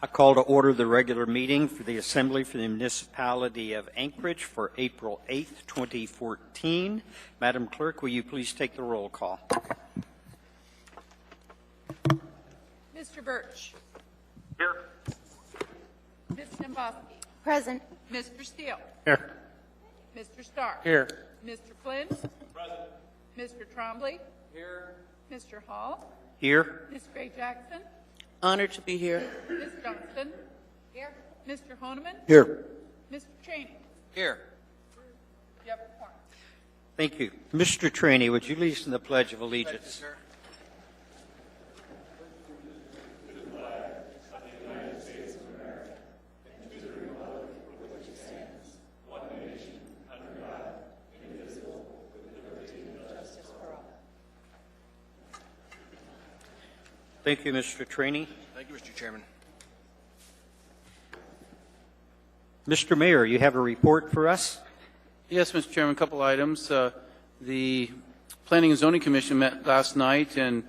I call to order the regular meeting for the Assembly for the Municipality of Anchorage for April 8th, 2014. Madam Clerk, will you please take the roll call? Mr. Birch. Here. Ms. Domboski. Present. Mr. Steele. Here. Mr. Starr. Here. Mr. Flynn. Present. Mr. Trombley. Here. Mr. Hall. Here. Ms. Gray Jackson. Honored to be here. Ms. Johnston. Here. Mr. Honeman. Here. Mr. Cheney. Here. You have a quorum. Thank you. Mr. Trainee, would you lead us in the Pledge of Allegiance? Thank you, Mr. Trainee. Thank you, Mr. Chairman. Mr. Mayor, you have a report for us? Yes, Mr. Chairman, a couple items. The Planning and Zoning Commission met last night and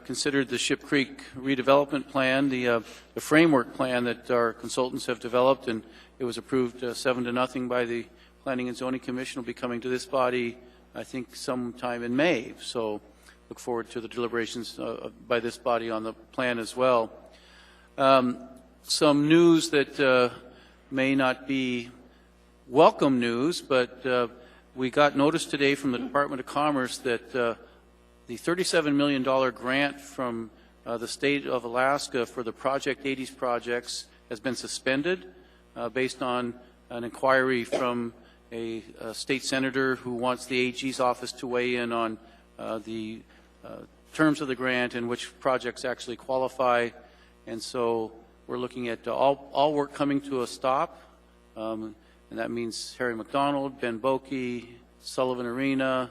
considered the Ship Creek redevelopment plan, the framework plan that our consultants have developed, and it was approved 7-0 by the Planning and Zoning Commission. Will be coming to this body, I think, sometime in May. So look forward to the deliberations by this body on the plan as well. Some news that may not be welcome news, but we got notice today from the Department of Commerce that the $37 million grant from the state of Alaska for the Project 80s projects has been suspended based on an inquiry from a state senator who wants the AG's office to weigh in on the terms of the grant and which projects actually qualify. And so we're looking at all work coming to a stop. And that means Harry McDonald, Ben Boeke, Sullivan Arena,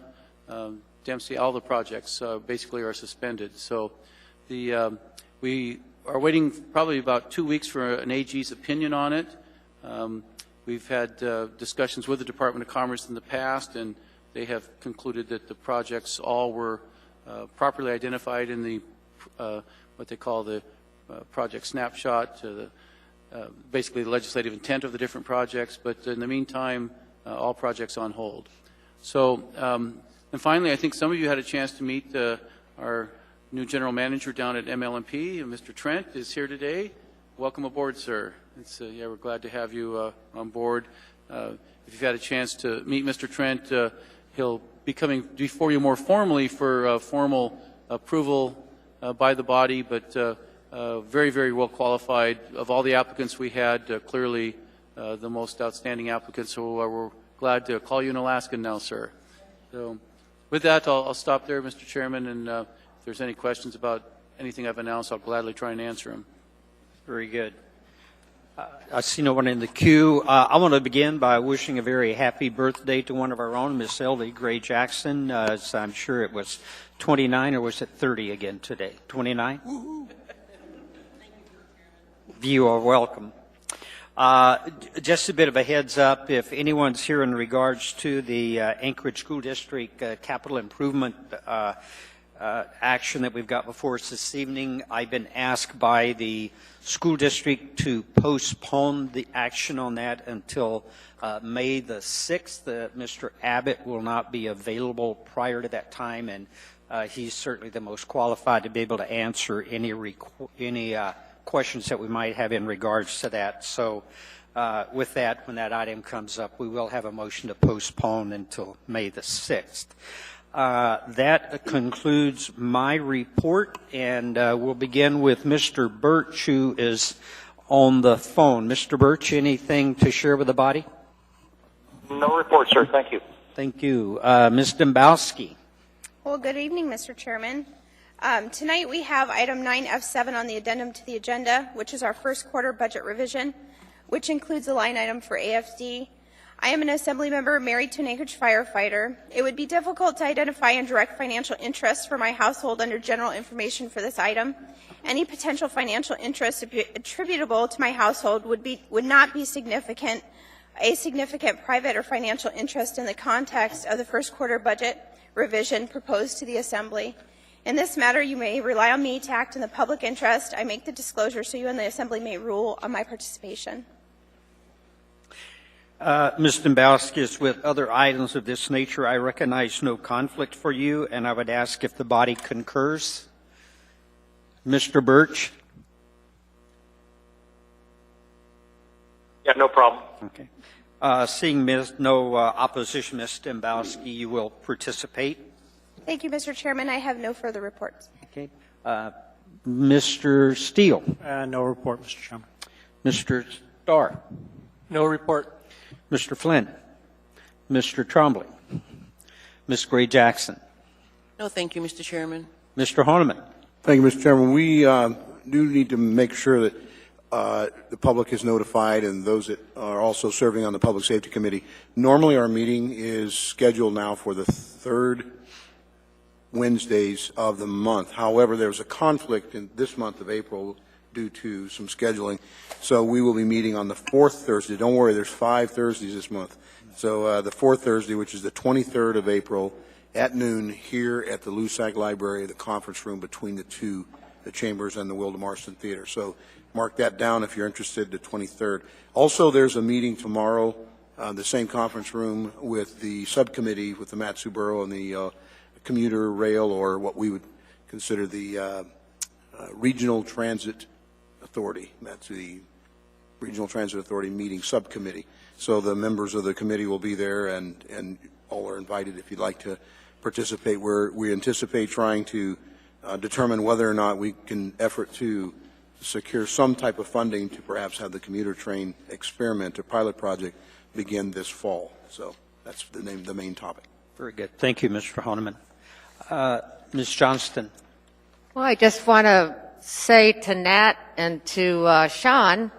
Dempsey, all the projects basically are suspended. So we are waiting probably about 2 weeks for an AG's opinion on it. We've had discussions with the Department of Commerce in the past, and they have concluded that the projects all were properly identified in the what they call the project snapshot, basically the legislative intent of the different projects, but in the meantime, all projects on hold. So, and finally, I think some of you had a chance to meet our new general manager down at MLMP, Mr. Trent is here today. Welcome aboard, sir. Yeah, we're glad to have you on board. If you've had a chance to meet Mr. Trent, he'll be coming before you more formally for formal approval by the body, but very, very well qualified. Of all the applicants we had, clearly the most outstanding applicants, so we're glad to call you an Alaskan now, sir. So with that, I'll stop there, Mr. Chairman, and if there's any questions about anything I've announced, I'll gladly try and answer them. Very good. I see no one in the queue. I want to begin by wishing a very happy birthday to one of our own, Miss Ellie Gray Jackson. So I'm sure it was 29, or was it 30 again today? 29? You are welcome. Just a bit of a heads up, if anyone's here in regards to the Anchorage School District capital improvement action that we've got before us this evening, I've been asked by the school district to postpone the action on that until May the 6th. Mr. Abbott will not be available prior to that time, and he's certainly the most qualified to be able to answer any questions that we might have in regards to that. So with that, when that item comes up, we will have a motion to postpone until May the 6th. That concludes my report, and we'll begin with Mr. Birch, who is on the phone. Mr. Birch, anything to share with the body? No report, sir. Thank you. Thank you. Ms. Domboski. Well, good evening, Mr. Chairman. Tonight we have item 9F7 on the addendum to the agenda, which is our first quarter budget revision, which includes a line item for AFD. I am an Assembly member married to an Anchorage firefighter. It would be difficult to identify and direct financial interests for my household under general information for this item. Any potential financial interest attributable to my household would not be a significant private or financial interest in the context of the first quarter budget revision proposed to the Assembly. In this matter, you may rely on me to act in the public interest. I make the disclosure so you and the Assembly may rule on my participation. Ms. Dombowskis, with other items of this nature, I recognize no conflict for you, and I would ask if the body concurs. Mr. Birch? Yeah, no problem. Okay. Seeing no opposition, Ms. Dombowski, you will participate. Thank you, Mr. Chairman. I have no further reports. Okay. Mr. Steele? No report, Mr. Chairman. Mr. Starr? No report. Mr. Flynn? Mr. Trombley? Ms. Gray-Jackson? No, thank you, Mr. Chairman. Mr. Honeman? Thank you, Mr. Chairman. We do need to make sure that the public is notified and those that are also serving on the Public Safety Committee. Normally, our meeting is scheduled now for the third Wednesdays of the month. However, there's a conflict in this month of April due to some scheduling. So we will be meeting on the fourth Thursday. Don't worry, there's 5 Thursdays this month. So the fourth Thursday, which is the 23rd of April, at noon here at the Lusac Library, the conference room between the chambers and the Wilda Marston Theater. So mark that down if you're interested, the 23rd. Also, there's a meeting tomorrow, the same conference room with the subcommittee with the Matsuboro and the commuter rail, or what we would consider the Regional Transit Authority. That's the Regional Transit Authority meeting subcommittee. So the members of the committee will be there, and all are invited if you'd like to participate. We anticipate trying to determine whether or not we can effort to secure some type of funding to perhaps have the commuter train experiment or pilot project begin this fall. So that's the main topic. Very good. Thank you, Mr. Honeman. Ms. Johnston? Well, I just want to say to Nat and to Sean,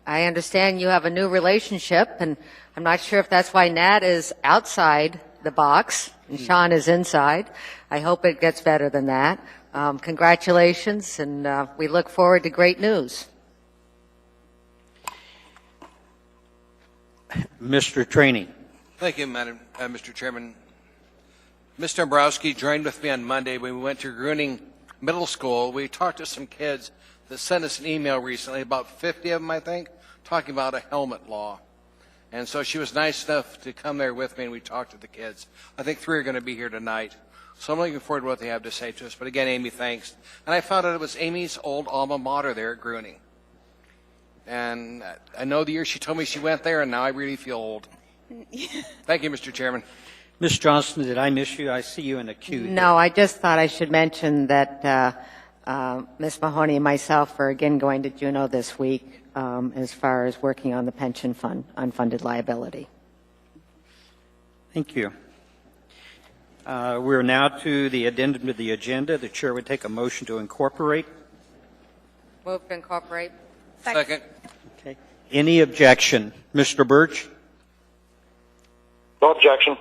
I understand you have a new relationship, and I'm not sure if that's why Nat is outside the box and Sean is inside. I hope it gets better than that. Congratulations, and we look forward to great news. Mr. Trainee? Thank you, Mr. Chairman. Mr. Dombrowski joined with me on Monday when we went to Gruning Middle School. We talked to some kids that sent us an email recently, about 50 of them, I think, talking about a helmet law. And so she was nice enough to come there with me, and we talked to the kids. I think 3 are going to be here tonight. So I'm looking forward to what they have to say to us. But again, Amy, thanks. And I found out it was Amy's old alma mater there at Gruning. And I know the year she told me she went there, and now I really feel old. Thank you, Mr. Chairman. Ms. Johnston, did I miss you? I see you in a queue. No, I just thought I should mention that Ms. Mahoney and myself are again going to Juneau this week as far as working on the pension fund, unfunded liability. Thank you. We're now to the addendum to the agenda. The chair would take a motion to incorporate. Move to incorporate. Second. Okay. Any objection? Mr. Birch? No objection.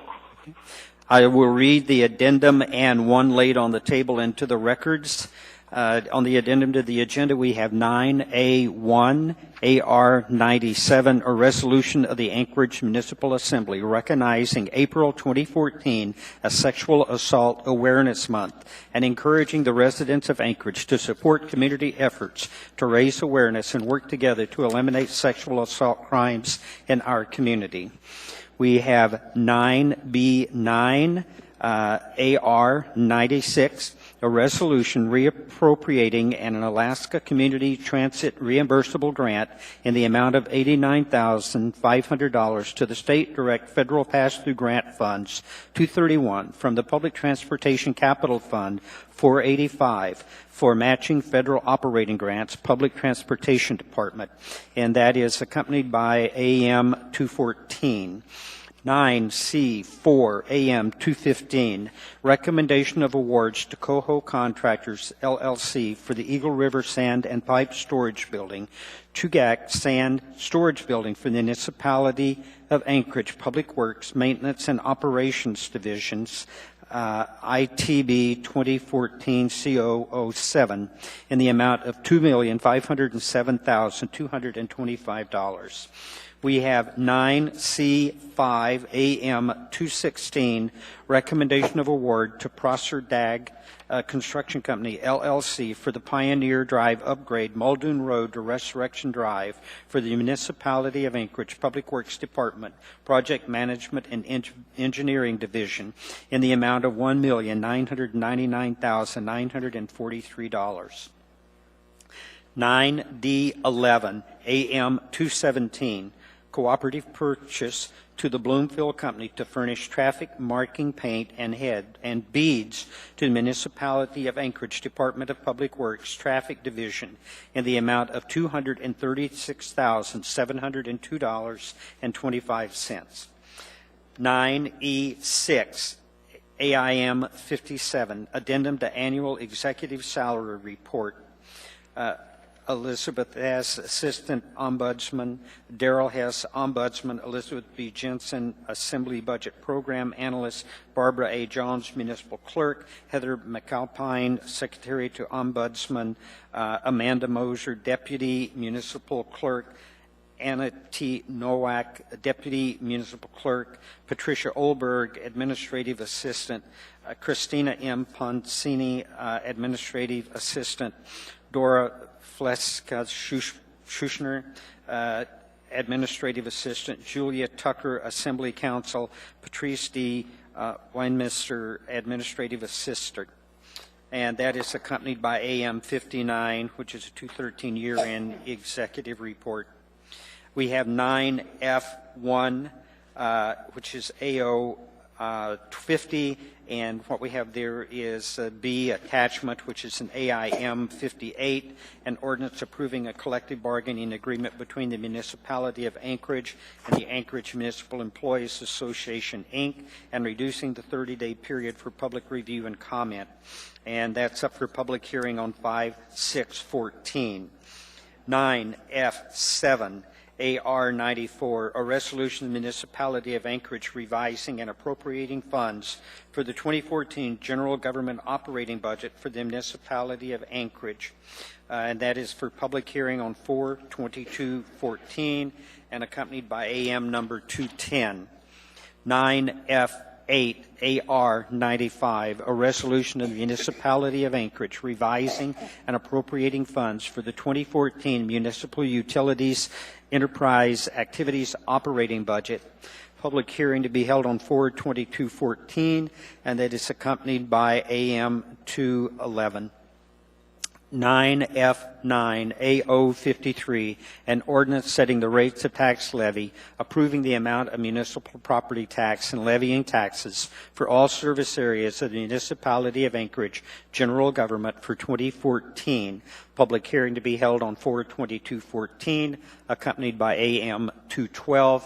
I will read the addendum and one laid on the table into the records. On the addendum to the agenda, we have 9A1 AR 97, a resolution of the Anchorage Municipal Assembly recognizing April 2014 as Sexual Assault Awareness Month and encouraging the residents of Anchorage to support community efforts to raise awareness and work together to eliminate sexual assault crimes in our community. We have 9B9 AR 96, a resolution reappropriating an Alaska Community Transit reimbursable grant in the amount of $89,500 to the State Direct Federal Pass-Through Grant Funds 231 from the Public Transportation Capital Fund 485 for matching federal operating grants, Public Transportation Department, and that is accompanied by AM 214. 9C4 AM 215, recommendation of awards to Coho Contractors, LLC for the Eagle River Sand and Pipe Storage Building, Chugach Sand Storage Building for the Municipality of Anchorage Public Works Maintenance and Operations Divisions, ITB 2014 C007, in the amount of $2,507,225. We have 9C5 AM 216, recommendation of award to Prosser Dag Construction Company, LLC, for the Pioneer Drive upgrade, Muldoon Road to Resurrection Drive, for the Municipality of Anchorage Public Works Department, Project Management and Engineering Division, in the amount of $1,999,943. 9D11 AM 217, cooperative purchase to the Bloomfield Company to furnish traffic marking paint and beads to the Municipality of Anchorage Department of Public Works Traffic Division in the amount of $236,702.25. 9E6 AIM 57, addendum to annual executive salary report. Elizabeth Hess, Assistant Ombudsman, Darrell Hess, Ombudsman, Elizabeth B. Jensen, Assembly Budget Program Analyst, Barbara A. Johns, Municipal Clerk, Heather McAlpine, Secretary to Ombudsman, Amanda Moser, Deputy Municipal Clerk, Anna T. Nowak, Deputy Municipal Clerk, Patricia Olberg, Administrative Assistant, Christina M. Poncini, Administrative Assistant, Dora Fleska Schuschner, Administrative Assistant, Julia Tucker, Assembly Counsel, Patrice D. Weinmeister, Administrative Assistant. And that is accompanied by AM 59, which is a 213 year-end executive report. We have 9F1, which is AO 50, and what we have there is B attachment, which is an AIM 58, an ordinance approving a collective bargaining agreement between the Municipality of Anchorage and the Anchorage Municipal Employees Association, Inc., and reducing the 30-day period for public review and comment. And that's up for public hearing on 5/6/14. 9F7 AR 94, a resolution of the Municipality of Anchorage revising and appropriating funds for the 2014 general government operating budget for the Municipality of Anchorage. And that is for public hearing on 4/22/14 and accompanied by AM number 210. 9F8 AR 95, a resolution of the Municipality of Anchorage revising and appropriating funds for the 2014 Municipal Utilities Enterprise Activities Operating Budget. Public hearing to be held on 4/22/14, and that is accompanied by AM 211. 9F9 AO 53, an ordinance setting the rates of tax levy, approving the amount of municipal property tax and levying taxes for all service areas of the Municipality of Anchorage general government for 2014. Public hearing to be held on 4/22/14, accompanied by AM 212.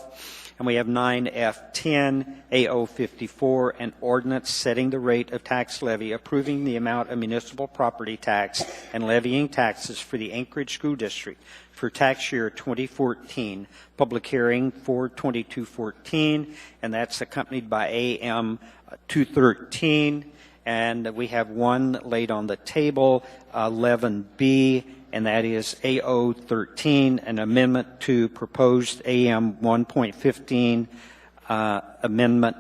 And we have 9F10 AO 54, an ordinance setting the rate of tax levy, approving the amount of municipal property tax and levying taxes for the Anchorage School District for tax year 2014. Public hearing 4/22/14, and that's accompanied by AM 213. And we have one laid on the table, 11B, and that is AO 13, an amendment to proposed AM 1.15 amendment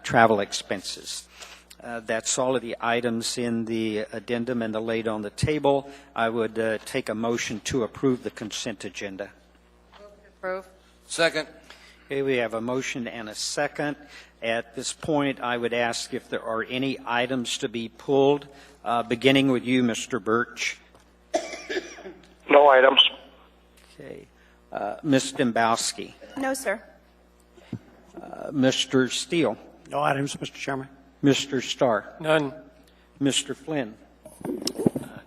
travel expenses. That's all of the items in the addendum and the laid on the table. I would take a motion to approve the consent agenda. Approve. Second. Okay, we have a motion and a second. At this point, I would ask if there are any items to be pulled, beginning with you, Mr. Birch. No items. Okay. Ms. Dembowski. No, sir. Mr. Steele. No items, Mr. Chairman. Mr. Starr. None. Mr. Flynn.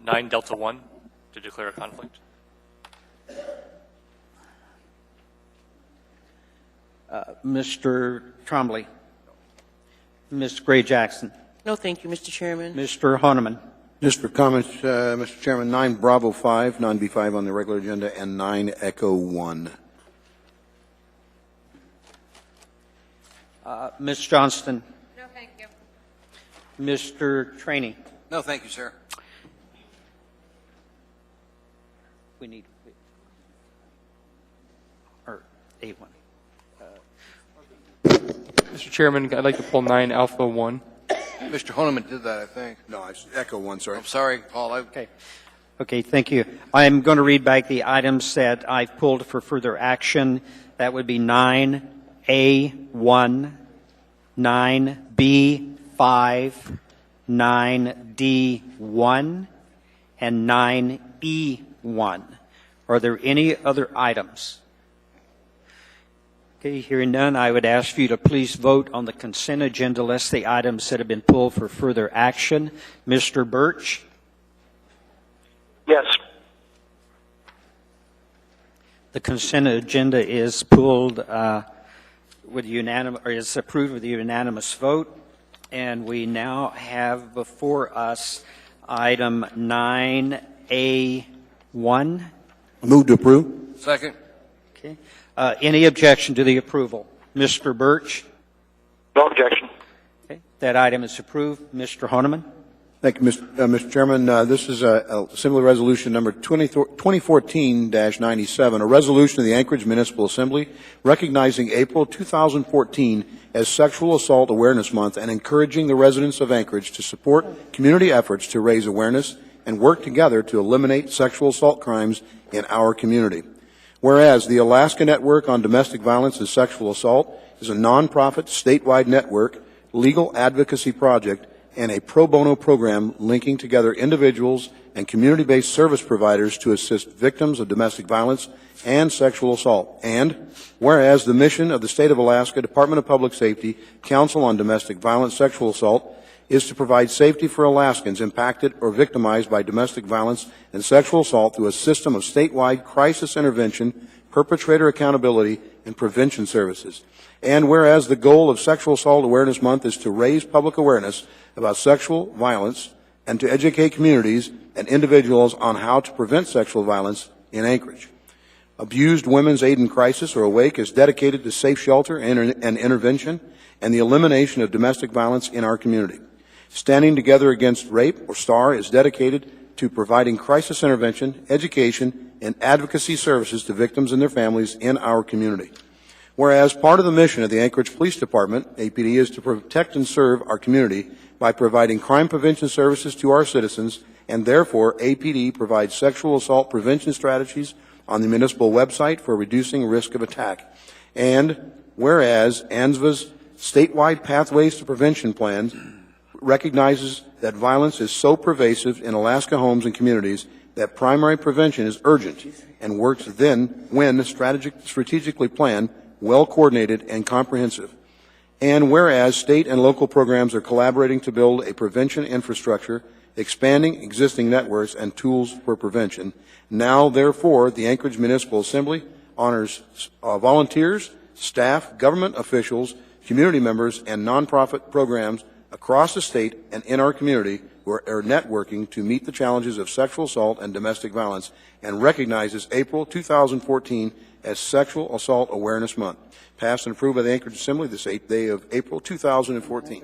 9 Delta 1 to declare a conflict. Mr. Trombley. Ms. Gray-Jackson. No, thank you, Mr. Chairman. Mr. Honeman. Just for comments, Mr. Chairman, 9 Bravo 5, 9B5 on the regular agenda, and 9 Echo 1. Ms. Johnston. No, thank you. Mr. Trainee. No, thank you, sir. We need, or A1. Mr. Chairman, I'd like to pull 9 Alpha 1. Mr. Honeman did that, I think. No, I echo one, sorry. I'm sorry, Paul. Okay. Okay, thank you. I'm going to read back the items that I've pulled for further action. That would be 9A1, 9B5, 9D1, and 9E1. Are there any other items? Okay, hearing none, I would ask for you to please vote on the consent agenda list the items that have been pulled for further action. Mr. Birch? Yes. The consent agenda is pulled with unanimous, or is approved with a unanimous vote. And we now have before us item 9A1. Move to approve. Second. Okay. Any objection to the approval? Mr. Birch? No objection. Okay. That item is approved. Mr. Honeman? Thank you, Mr. Chairman. This is a similar resolution number 2014-97, a resolution of the Anchorage Municipal Assembly recognizing April 2014 as Sexual Assault Awareness Month and encouraging the residents of Anchorage to support community efforts to raise awareness and work together to eliminate sexual assault crimes in our community. Whereas the Alaska Network on Domestic Violence and Sexual Assault is a nonprofit statewide network, legal advocacy project, and a pro bono program linking together individuals and community-based service providers to assist victims of domestic violence and sexual assault. And whereas the mission of the State of Alaska Department of Public Safety Council on Domestic Violence Sexual Assault is to provide safety for Alaskans impacted or victimized by domestic violence and sexual assault through a system of statewide crisis intervention, perpetrator accountability, and prevention services. And whereas the goal of Sexual Assault Awareness Month is to raise public awareness about sexual violence and to educate communities and individuals on how to prevent sexual violence in Anchorage. Abused Women's Aid in Crisis, or AWAKE, is dedicated to safe shelter and intervention and the elimination of domestic violence in our community. Standing Together Against Rape, or STAR, is dedicated to providing crisis intervention, education, and advocacy services to victims and their families in our community. Whereas part of the mission of the Anchorage Police Department, APD, is to protect and serve our community by providing crime prevention services to our citizens, and therefore APD provides sexual assault prevention strategies on the municipal website for reducing risk of attack. And whereas ANSVA's statewide Pathways to Prevention plan recognizes that violence is so pervasive in Alaska homes and communities that primary prevention is urgent and works then when strategically planned, well-coordinated, and comprehensive. And whereas state and local programs are collaborating to build a prevention infrastructure, expanding existing networks and tools for prevention, now, therefore, the Anchorage Municipal Assembly honors volunteers, staff, government officials, community members, and nonprofit programs across the state and in our community who are networking to meet the challenges of sexual assault and domestic violence, and recognizes April 2014 as Sexual Assault Awareness Month. Passed and approved by the Anchorage Assembly this 8th day of April 2014.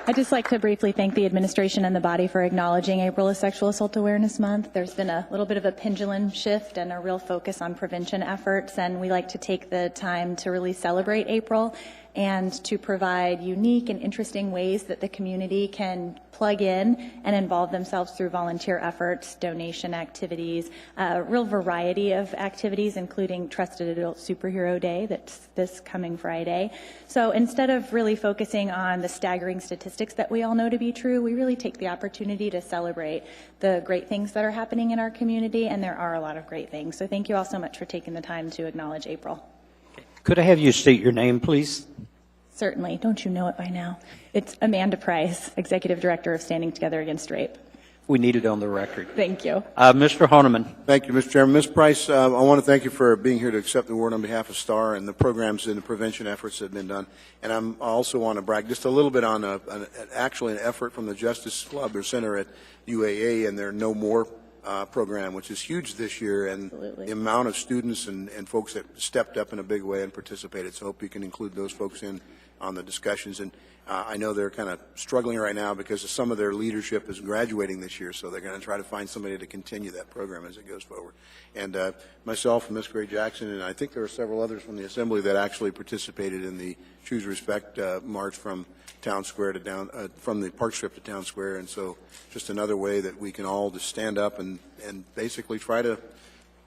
I'd just like to briefly thank the administration and the body for acknowledging April as Sexual Assault Awareness Month. There's been a little bit of a pendulum shift and a real focus on prevention efforts, and we like to take the time to really celebrate April and to provide unique and interesting ways that the community can plug in and involve themselves through volunteer efforts, donation activities, a real variety of activities, including Trusted Adult Superhero Day that's this coming Friday. So instead of really focusing on the staggering statistics that we all know to be true, we really take the opportunity to celebrate the great things that are happening in our community, and there are a lot of great things. So thank you all so much for taking the time to acknowledge April. Could I have you state your name, please? Certainly. Don't you know it by now? It's Amanda Price, Executive Director of Standing Together Against Rape. We need it on the record. Thank you. Mr. Honeman. Thank you, Mr. Chairman. Ms. Price, I want to thank you for being here to accept the award on behalf of STAR and the programs and the prevention efforts that have been done. And I also want to brag just a little bit on actually an effort from the Justice Club or Center at UAA and their No More program, which is huge this year, and Absolutely. the amount of students and folks that stepped up in a big way and participated. So I hope you can include those folks in on the discussions. And I know they're kind of struggling right now because some of their leadership is graduating this year, so they're going to try to find somebody to continue that program as it goes forward. And myself and Ms. Gray Jackson, and I think there were several others from the Assembly that actually participated in the Choose Respect march from Town Square to down, from the Park Strip to Town Square. And so just another way that we can all just stand up and basically try to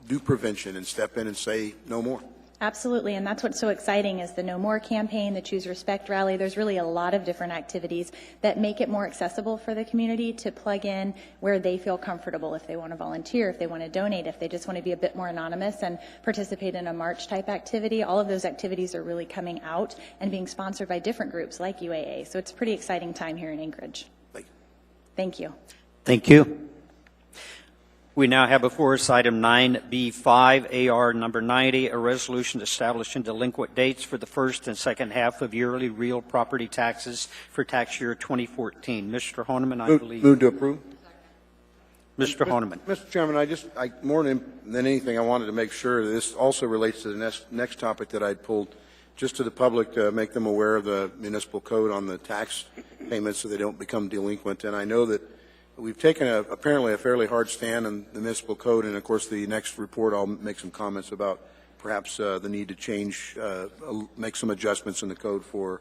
do prevention and step in and say no more. Absolutely, and that's what's so exciting is the No More campaign, the Choose Respect rally. There's really a lot of different activities that make it more accessible for the community to plug in where they feel comfortable, if they want to volunteer, if they want to donate, if they just want to be a bit more anonymous and participate in a march-type activity. All of those activities are really coming out and being sponsored by different groups like UAA. So it's a pretty exciting time here in Anchorage. Thank you. Thank you. We now have before us item 9B5, AR number 90, a resolution establishing delinquent dates for the first and second half of yearly real property taxes for tax year 2014. Mr. Honeman, I believe. Move to approve. Mr. Honeman. Mr. Chairman, more than anything, I wanted to make sure that this also relates to the next topic that I'd pulled, just to the public to make them aware of the municipal code on the tax payments so they don't become delinquent. And I know that we've taken apparently a fairly hard stand on the municipal code, and of course the next report I'll make some comments about perhaps the need to change, make some adjustments in the code for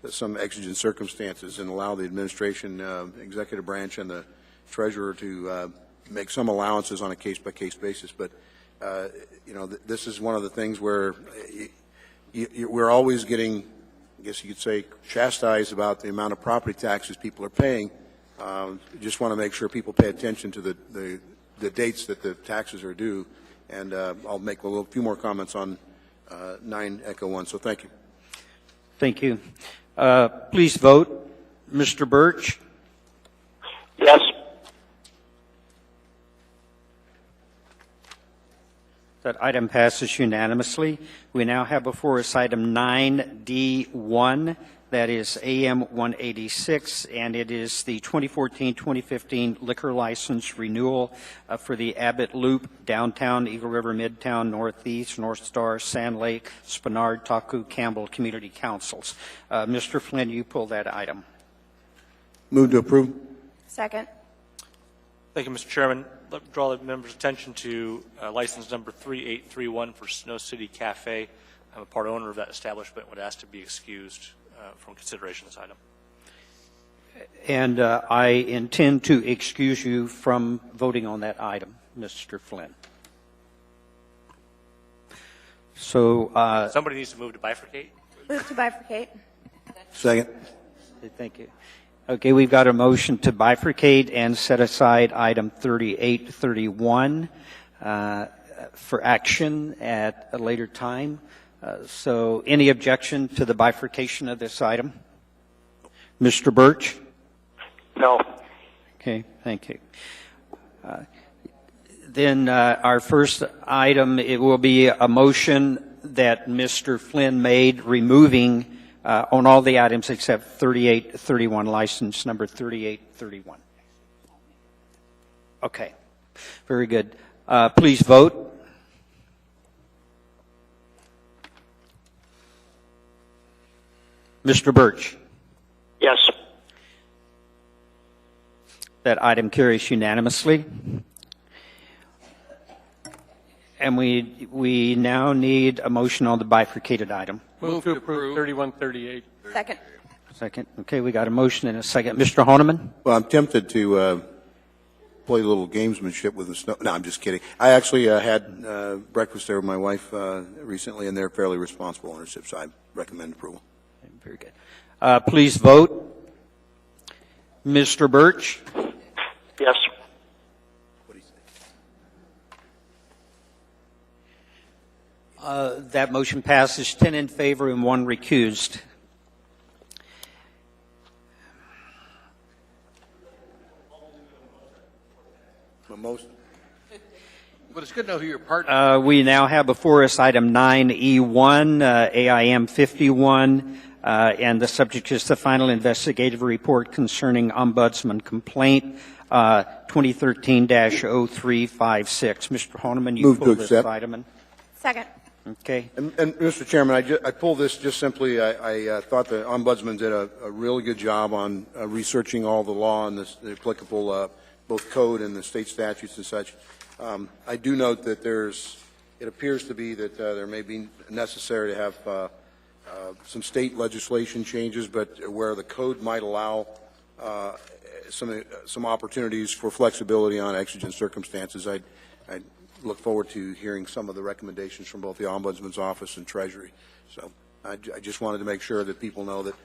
some exigent circumstances and allow the administration, executive branch, and the treasurer to make some allowances on a case-by-case basis. But you know, this is one of the things where we're always getting, I guess you could say, chastised about the amount of property taxes people are paying. Just want to make sure people pay attention to the dates that the taxes are due, and I'll make a few more comments on 9 Echo 1. So thank you. Thank you. Please vote. Mr. Birch? Yes. That item passes unanimously. We now have before us item 9D1. That is AM 186, and it is the 2014-2015 liquor license renewal for the Abbott Loop, Downtown, Eagle River, Midtown, Northeast, North Star, Sand Lake, Spenard, Taku, Campbell Community Councils. Mr. Flynn, you pull that item. Move to approve. Second. Thank you, Mr. Chairman. Let me draw the members' attention to license number 3831 for Snow City Cafe. I'm a part owner of that establishment. Would ask to be excused from consideration of this item. And I intend to excuse you from voting on that item, Mr. Flynn. So somebody needs to move to bifurcate. Move to bifurcate. Second. Thank you. Okay, we've got a motion to bifurcate and set aside item 3831 for action at a later time. So any objection to the bifurcation of this item? Mr. Birch? No. Okay, thank you. Then our first item, it will be a motion that Mr. Flynn made removing on all the items except 3831, license number 3831. Okay, very good. Please vote. Mr. Birch? Yes. That item carries unanimously. And we now need a motion on the bifurcated item. Move to approve 3138. Second. Second. Okay, we got a motion and a second. Mr. Honeman? Well, I'm tempted to play a little gamesmanship with the snow. No, I'm just kidding. I actually had breakfast there with my wife recently, and they're fairly responsible ownership, so I recommend approval. Very good. Please vote. Mr. Birch? Yes. That motion passes 10 in favor and 1 recused. But it's good to know who your partner We now have before us item 9E1, AIM 51, and the subject is the final investigative report concerning ombudsman complaint 2013-0356. Mr. Honeman, you Move to pulled this accept. item. Second. Okay. And Mr. Chairman, I pulled this just simply, I thought the Ombudsman did a really good job on researching all the law and the applicable, both code and the state statutes and such. I do note that it appears to be that there may be necessary to have some state legislation changes, but where the code might allow some opportunities for flexibility on exigent circumstances, I look forward to hearing some of the recommendations from both the Ombudsman's Office and Treasury. So I just wanted to make sure that people know that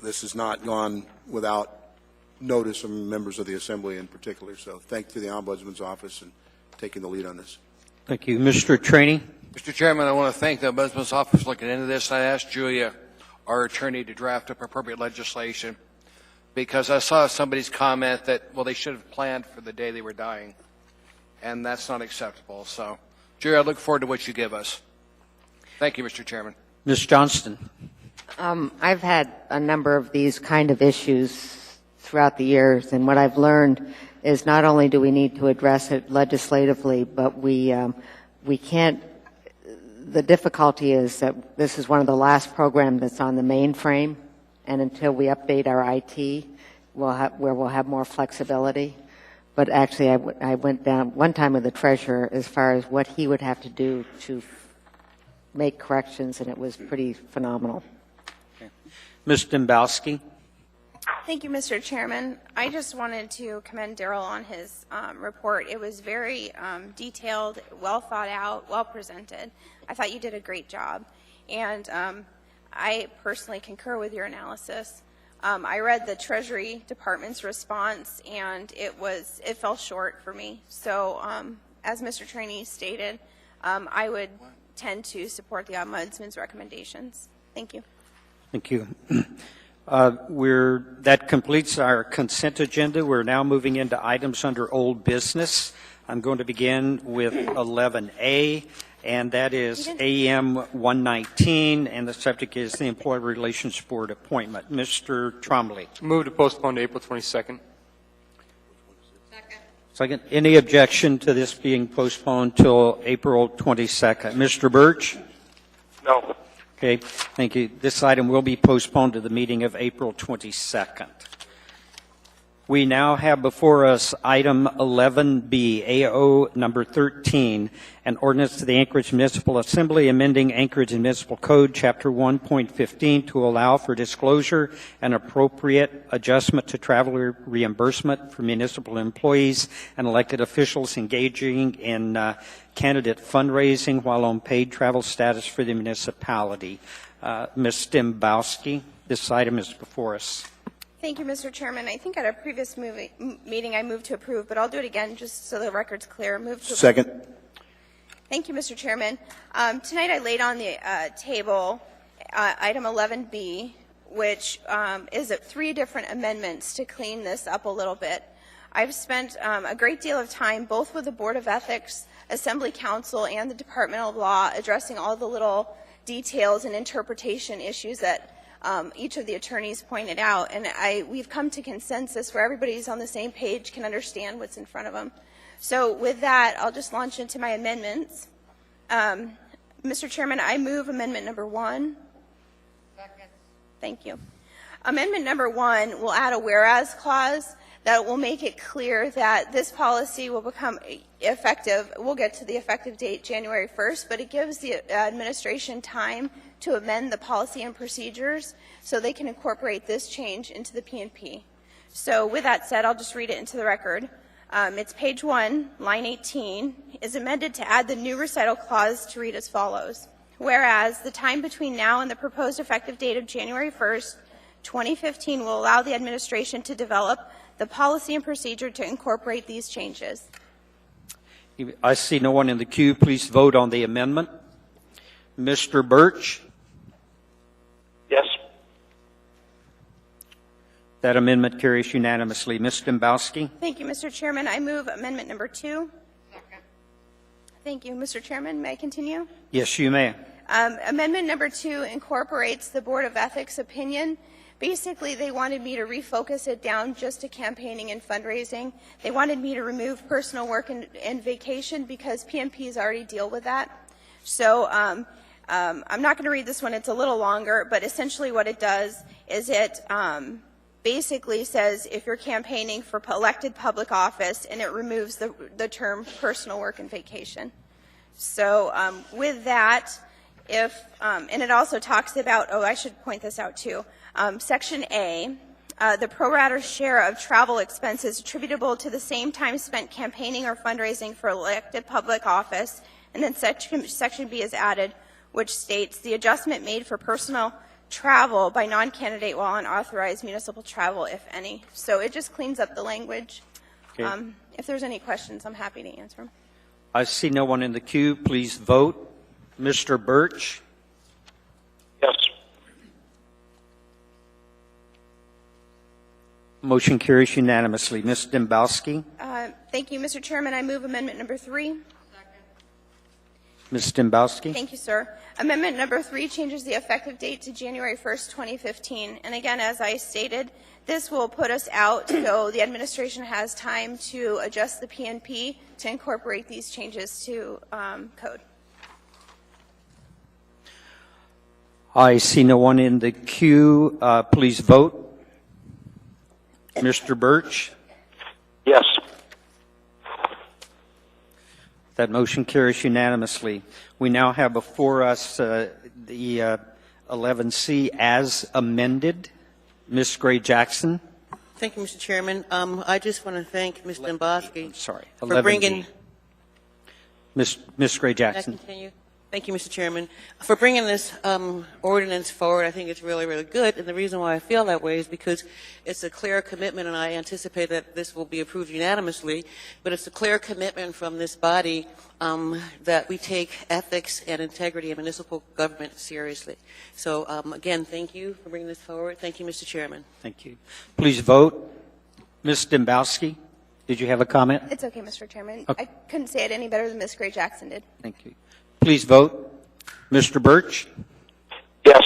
this has not gone without notice from members of the Assembly in particular. So thank you to the Ombudsman's Office and taking the lead on this. Thank you. Mr. Trainee? Mr. Chairman, I want to thank the Ombudsman's Office for looking into this. I asked Julia, our attorney, to draft up appropriate legislation because I saw somebody's comment that, well, they should have planned for the day they were dying, and that's not acceptable. So, Julia, I look forward to what you give us. Thank you, Mr. Chairman. Ms. Johnston? I've had a number of these kind of issues throughout the years, and what I've learned is not only do we need to address it legislatively, but we can't. The difficulty is that this is one of the last programs that's on the mainframe, and until we update our IT, we'll have more flexibility. But actually, I went down one time with the treasurer as far as what he would have to do to make corrections, and it was pretty phenomenal. Okay. Ms. Dembowski? Thank you, Mr. Chairman. I just wanted to commend Darrell on his report. It was very detailed, well thought out, well presented. I thought you did a great job. And I personally concur with your analysis. I read the Treasury Department's response, and it fell short for me. So as Mr. Trainee stated, I would tend to support the Ombudsman's recommendations. Thank you. Thank you. That completes our consent agenda. We're now moving into items under old business. I'm going to begin with 11A, and that is AM 119, and the subject is the Employee Relations Board appointment. Mr. Trombley. Move to postpone to April 22nd. Second. Any objection to this being postponed till April 22nd? Mr. Birch? No. Okay, thank you. This item will be postponed to the meeting of April 22nd. We now have before us item 11B, AO number 13, an ordinance to the Anchorage Municipal Assembly amending Anchorage Municipal Code, Chapter 1.15, to allow for disclosure and appropriate adjustment to traveler reimbursement for municipal employees and elected officials engaging in candidate fundraising while on paid travel status for the municipality. Ms. Dembowski, this item is before us. Thank you, Mr. Chairman. I think at a previous meeting I moved to approve, but I'll do it again just so the record's clear. Move to Second. Approve. Thank you, Mr. Chairman. Tonight I laid on the table item 11B, which is 3 different amendments to clean this up a little bit. I've spent a great deal of time both with the Board of Ethics, Assembly Council, and the Department of Law addressing all the little details and interpretation issues that each of the attorneys pointed out, and we've come to consensus where everybody's on the same page, can understand what's in front of them. So with that, I'll just launch into my amendments. Mr. Chairman, I move amendment number 1. Second. Thank you. Amendment number 1 will add a whereas clause that will make it clear that this policy will become effective. We'll get to the effective date January 1st, but it gives the administration time to amend the policy and procedures so they can incorporate this change into the P&P. So with that said, I'll just read it into the record. It's page 1, line 18, is amended to add the new recital clause to read as follows. Whereas the time between now and the proposed effective date of January 1st, 2015 will allow the administration to develop the policy and procedure to incorporate these changes. I see no one in the queue. Please vote on the amendment. Mr. Birch? Yes. That amendment carries unanimously. Ms. Dembowski? Thank you, Mr. Chairman. I move amendment number 2. Second. Thank you, Mr. Chairman. May I continue? Yes, you may. Amendment number 2 incorporates the Board of Ethics opinion. Basically, they wanted me to refocus it down just to campaigning and fundraising. They wanted me to remove personal work and vacation because PMPs already deal with that. So I'm not going to read this one. It's a little longer, but essentially what it does is it basically says if you're campaigning for elected public office, and it removes the term personal work and vacation. So with that, and it also talks about, I should point this out too, Section A, the pro rata share of travel expenses attributable to the same time spent campaigning or fundraising for elected public office, and then Section B is added, which states the adjustment made for personal travel by non-candidate while unauthorized municipal travel, if any. So it just cleans up the language. Okay. If there's any questions, I'm happy to answer them. I see no one in the queue. Please vote. Mr. Birch? Yes. Motion carries unanimously. Ms. Dembowski? Thank you, Mr. Chairman. I move amendment number 3. Ms. Dembowski? Thank you, sir. Amendment number 3 changes the effective date to January 1st, 2015. And again, as I stated, this will put us out so the administration has time to adjust the PNP to incorporate these changes to code. I see no one in the queue. Please vote. Mr. Birch? Yes. That motion carries unanimously. We now have before us the 11C as amended. Ms. Gray Jackson? Thank you, Mr. Chairman. I just want to thank Ms. Dembowski Sorry, for 11D. bringing. Ms. Gray Can I Jackson? continue? Thank you, Mr. Chairman, for bringing this ordinance forward. I think it's really, really good, and the reason why I feel that way is because it's a clear commitment, and I anticipate that this will be approved unanimously, but it's a clear commitment from this body that we take ethics and integrity in municipal government seriously. So, again, thank you for bringing this forward. Thank you, Mr. Chairman. Thank you. Please vote. Ms. Dembowski, did you have a comment? It's okay, Mr. Chairman. Okay. I couldn't say it any better than Ms. Gray Jackson did. Thank you. Please vote. Mr. Birch? Yes.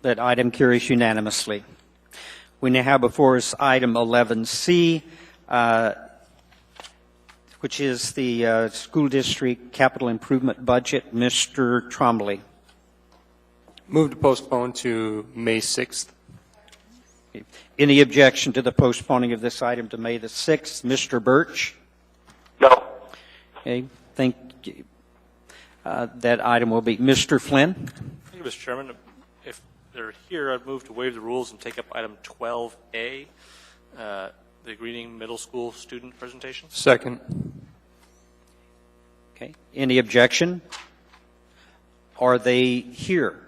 That item carries unanimously. We now have before us item 11C, which is the school district capital improvement budget. Mr. Trombley. Move to postpone to May 6th. Any objection to the postponing of this item to May the 6th? Mr. Birch? No. Okay, thank you. That item will be Mr. Flynn. Thank you, Mr. Chairman. If they're here, I'd move to waive the rules and take up item 12A, the Greening Middle School student presentation. Second. Okay, any objection? Are they here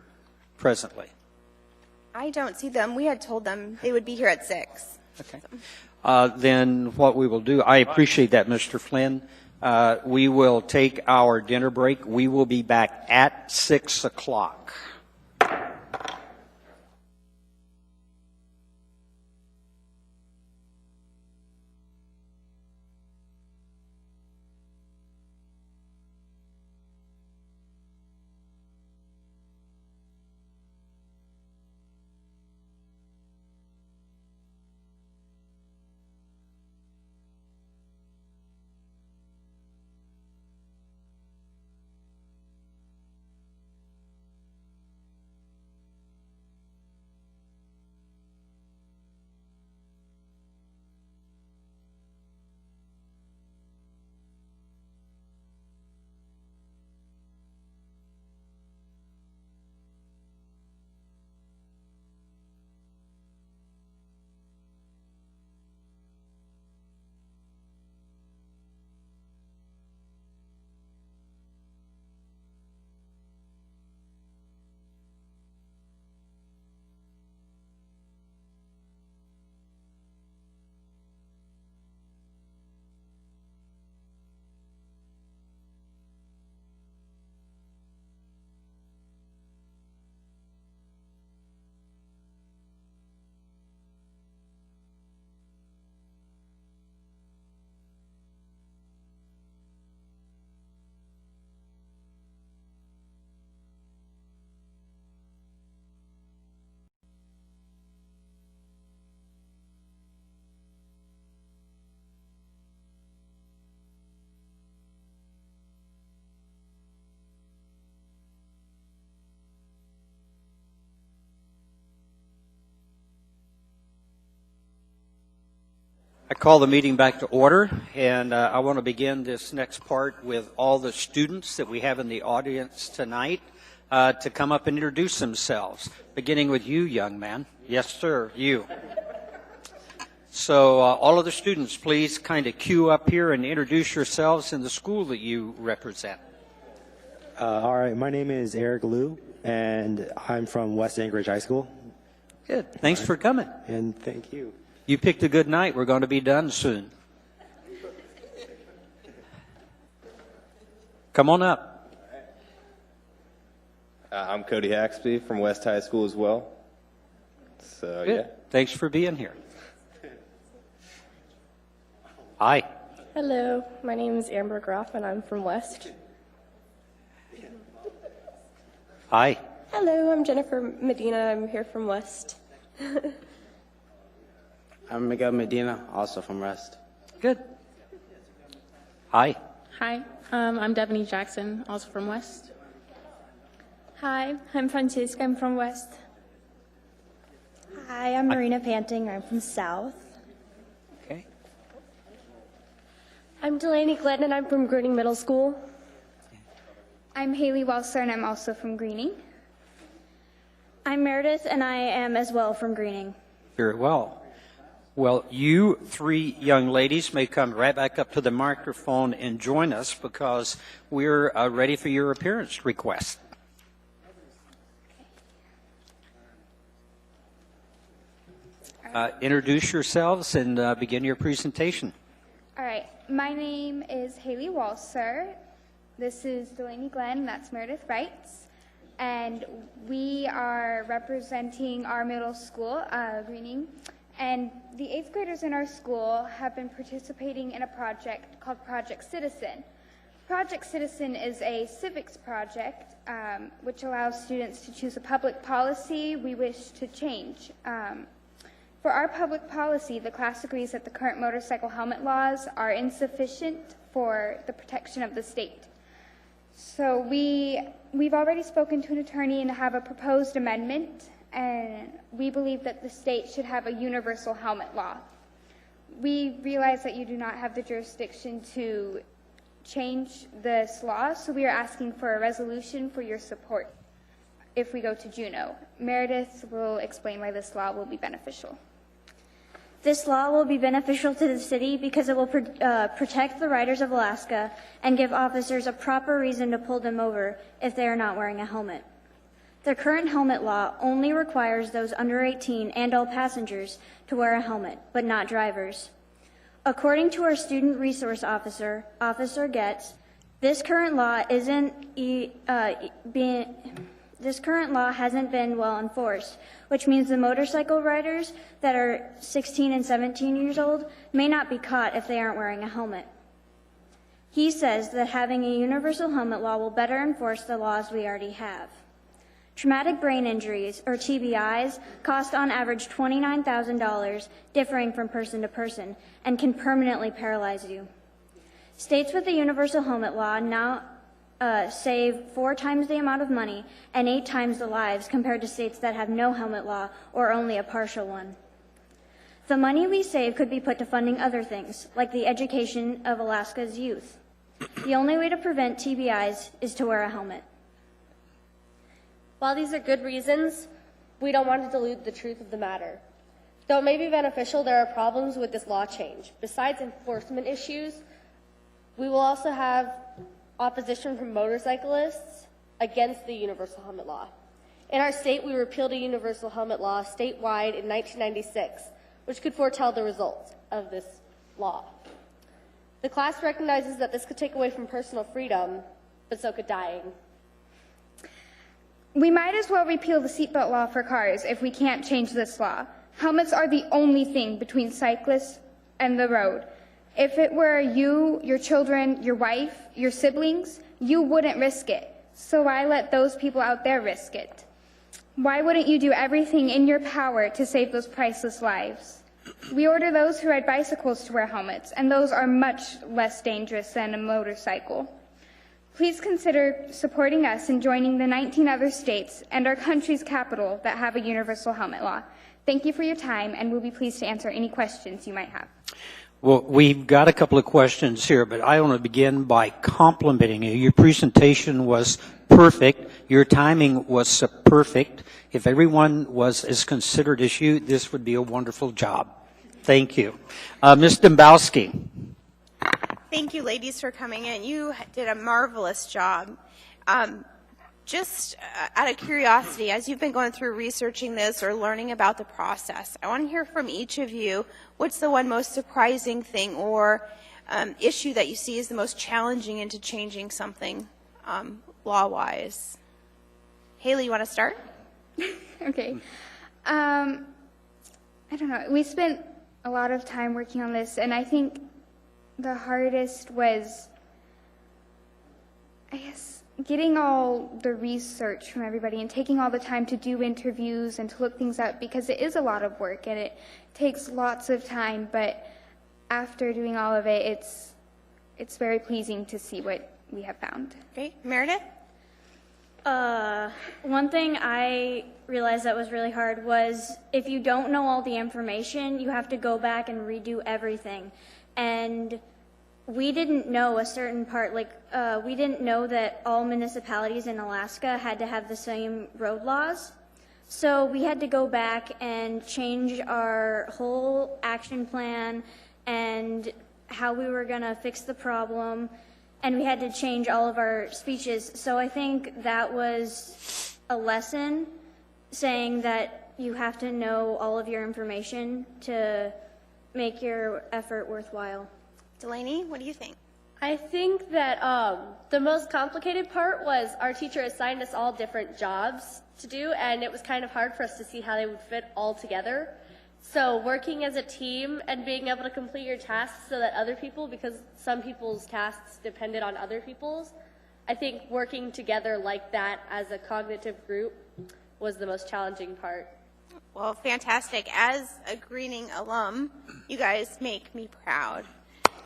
presently? I don't see them. We had told them they would be here at 6. Okay. Then what we will do, I appreciate that, Mr. Flynn. We will take our dinner break. We will be back at 6 o'clock. I call the meeting back to order, and I want to begin this next part with all the students that we have in the audience tonight to come up and introduce themselves, beginning with you, young man. Yes, sir, you. So all of the students, please kind of queue up here and introduce yourselves and the school that you represent. All right, my name is Eric Liu, and I'm from West Anchorage High School. Good. Thanks for coming. And thank you. You picked a good night. We're going to be done soon. Come on up. I'm Cody Haxby from West High School as well. So, Good. yeah. Thanks for being here. Hi. Hello, my name is Amber Groff, and I'm from West. Hi. Hello, I'm Jennifer Medina. I'm here from West. I'm Miguel Medina, also from West. Good. Hi. Hi, I'm Devaney Jackson, also from West. Hi, I'm Francisca. I'm from West. Hi, I'm Marina Panting. I'm from South. Okay. I'm Delaney Glenn, and I'm from Greening Middle School. I'm Haley Welser, and I'm also from Greening. I'm Meredith, and I am as well from Greening. Very well. Well, you three young ladies may come right back up to the microphone and join us because we're ready for your appearance request. Introduce yourselves and begin your presentation. All right, my name is Haley Walser. This is Delaney Glenn, that's Meredith Wrights. And we are representing our middle school, Greening. And the 8th graders in our school have been participating in a project called Project Citizen. Project Citizen is a civics project which allows students to choose a public policy we wish to change. For our public policy, the class agrees that the current motorcycle helmet laws are insufficient for the protection of the state. So we've already spoken to an attorney and have a proposed amendment, and we believe that the state should have a universal helmet law. We realize that you do not have the jurisdiction to change this law, so we are asking for a resolution for your support if we go to Juneau. Meredith will explain why this law will be beneficial. This law will be beneficial to the city because it will protect the riders of Alaska and give officers a proper reason to pull them over if they are not wearing a helmet. The current helmet law only requires those under 18 and all passengers to wear a helmet, but not drivers. According to our student resource officer, Officer Getz, this current law hasn't been well enforced, which means the motorcycle riders that are 16 and 17 years old may not be caught if they aren't wearing a helmet. He says that having a universal helmet law will better enforce the laws we already have. Traumatic brain injuries, or TBIs, cost on average $29,000, differing from person to person, and can permanently paralyze you. States with a universal helmet law now save 4 times the amount of money and 8 times the lives compared to states that have no helmet law or only a partial one. The money we save could be put to funding other things, like the education of Alaska's youth. The only way to prevent TBIs is to wear a helmet. While these are good reasons, we don't want to dilute the truth of the matter. Though it may be beneficial, there are problems with this law change. Besides enforcement issues, we will also have opposition from motorcyclists against the universal helmet law. In our state, we repealed a universal helmet law statewide in 1996, which could foretell the results of this law. The class recognizes that this could take away from personal freedom, but so could dying. We might as well repeal the seatbelt law for cars if we can't change this law. Helmets are the only thing between cyclists and the road. If it were you, your children, your wife, your siblings, you wouldn't risk it. So why let those people out there risk it? Why wouldn't you do everything in your power to save those priceless lives? We order those who ride bicycles to wear helmets, and those are much less dangerous than a motorcycle. Please consider supporting us in joining the 19 other states and our country's capital that have a universal helmet law. Thank you for your time, and we'll be pleased to answer any questions you might have. Well, we've got a couple of questions here, but I want to begin by complimenting you. Your presentation was perfect. Your timing was perfect. If everyone was as considerate as you, this would be a wonderful job. Thank you. Ms. Dembowski. Thank you, ladies, for coming in. You did a marvelous job. Just out of curiosity, as you've been going through researching this or learning about the process, I want to hear from each of you, what's the one most surprising thing or issue that you see is the most challenging into changing something law-wise? Haley, you want to start? Okay. I don't know. We spent a lot of time working on this, and I think the hardest was, I guess, getting all the research from everybody and taking all the time to do interviews and to look things up, because it is a lot of work and it takes lots of time, but after doing all of it, it's very pleasing to see what we have found. Great. Meredith? One thing I realized that was really hard was if you don't know all the information, you have to go back and redo everything. And we didn't know a certain part, we didn't know that all municipalities in Alaska had to have the same road laws. So we had to go back and change our whole action plan and how we were going to fix the problem. And we had to change all of our speeches. So I think that was a lesson, saying that you have to know all of your information to make your effort worthwhile. Delaney, what do you think? I think that the most complicated part was our teacher assigned us all different jobs to do, and it was kind of hard for us to see how they would fit all together. So working as a team and being able to complete your tasks so that other people, because some people's tasks depended on other people's, I think working together like that as a cognitive group was the most challenging part. Well, fantastic. As a Greening alum, you guys make me proud.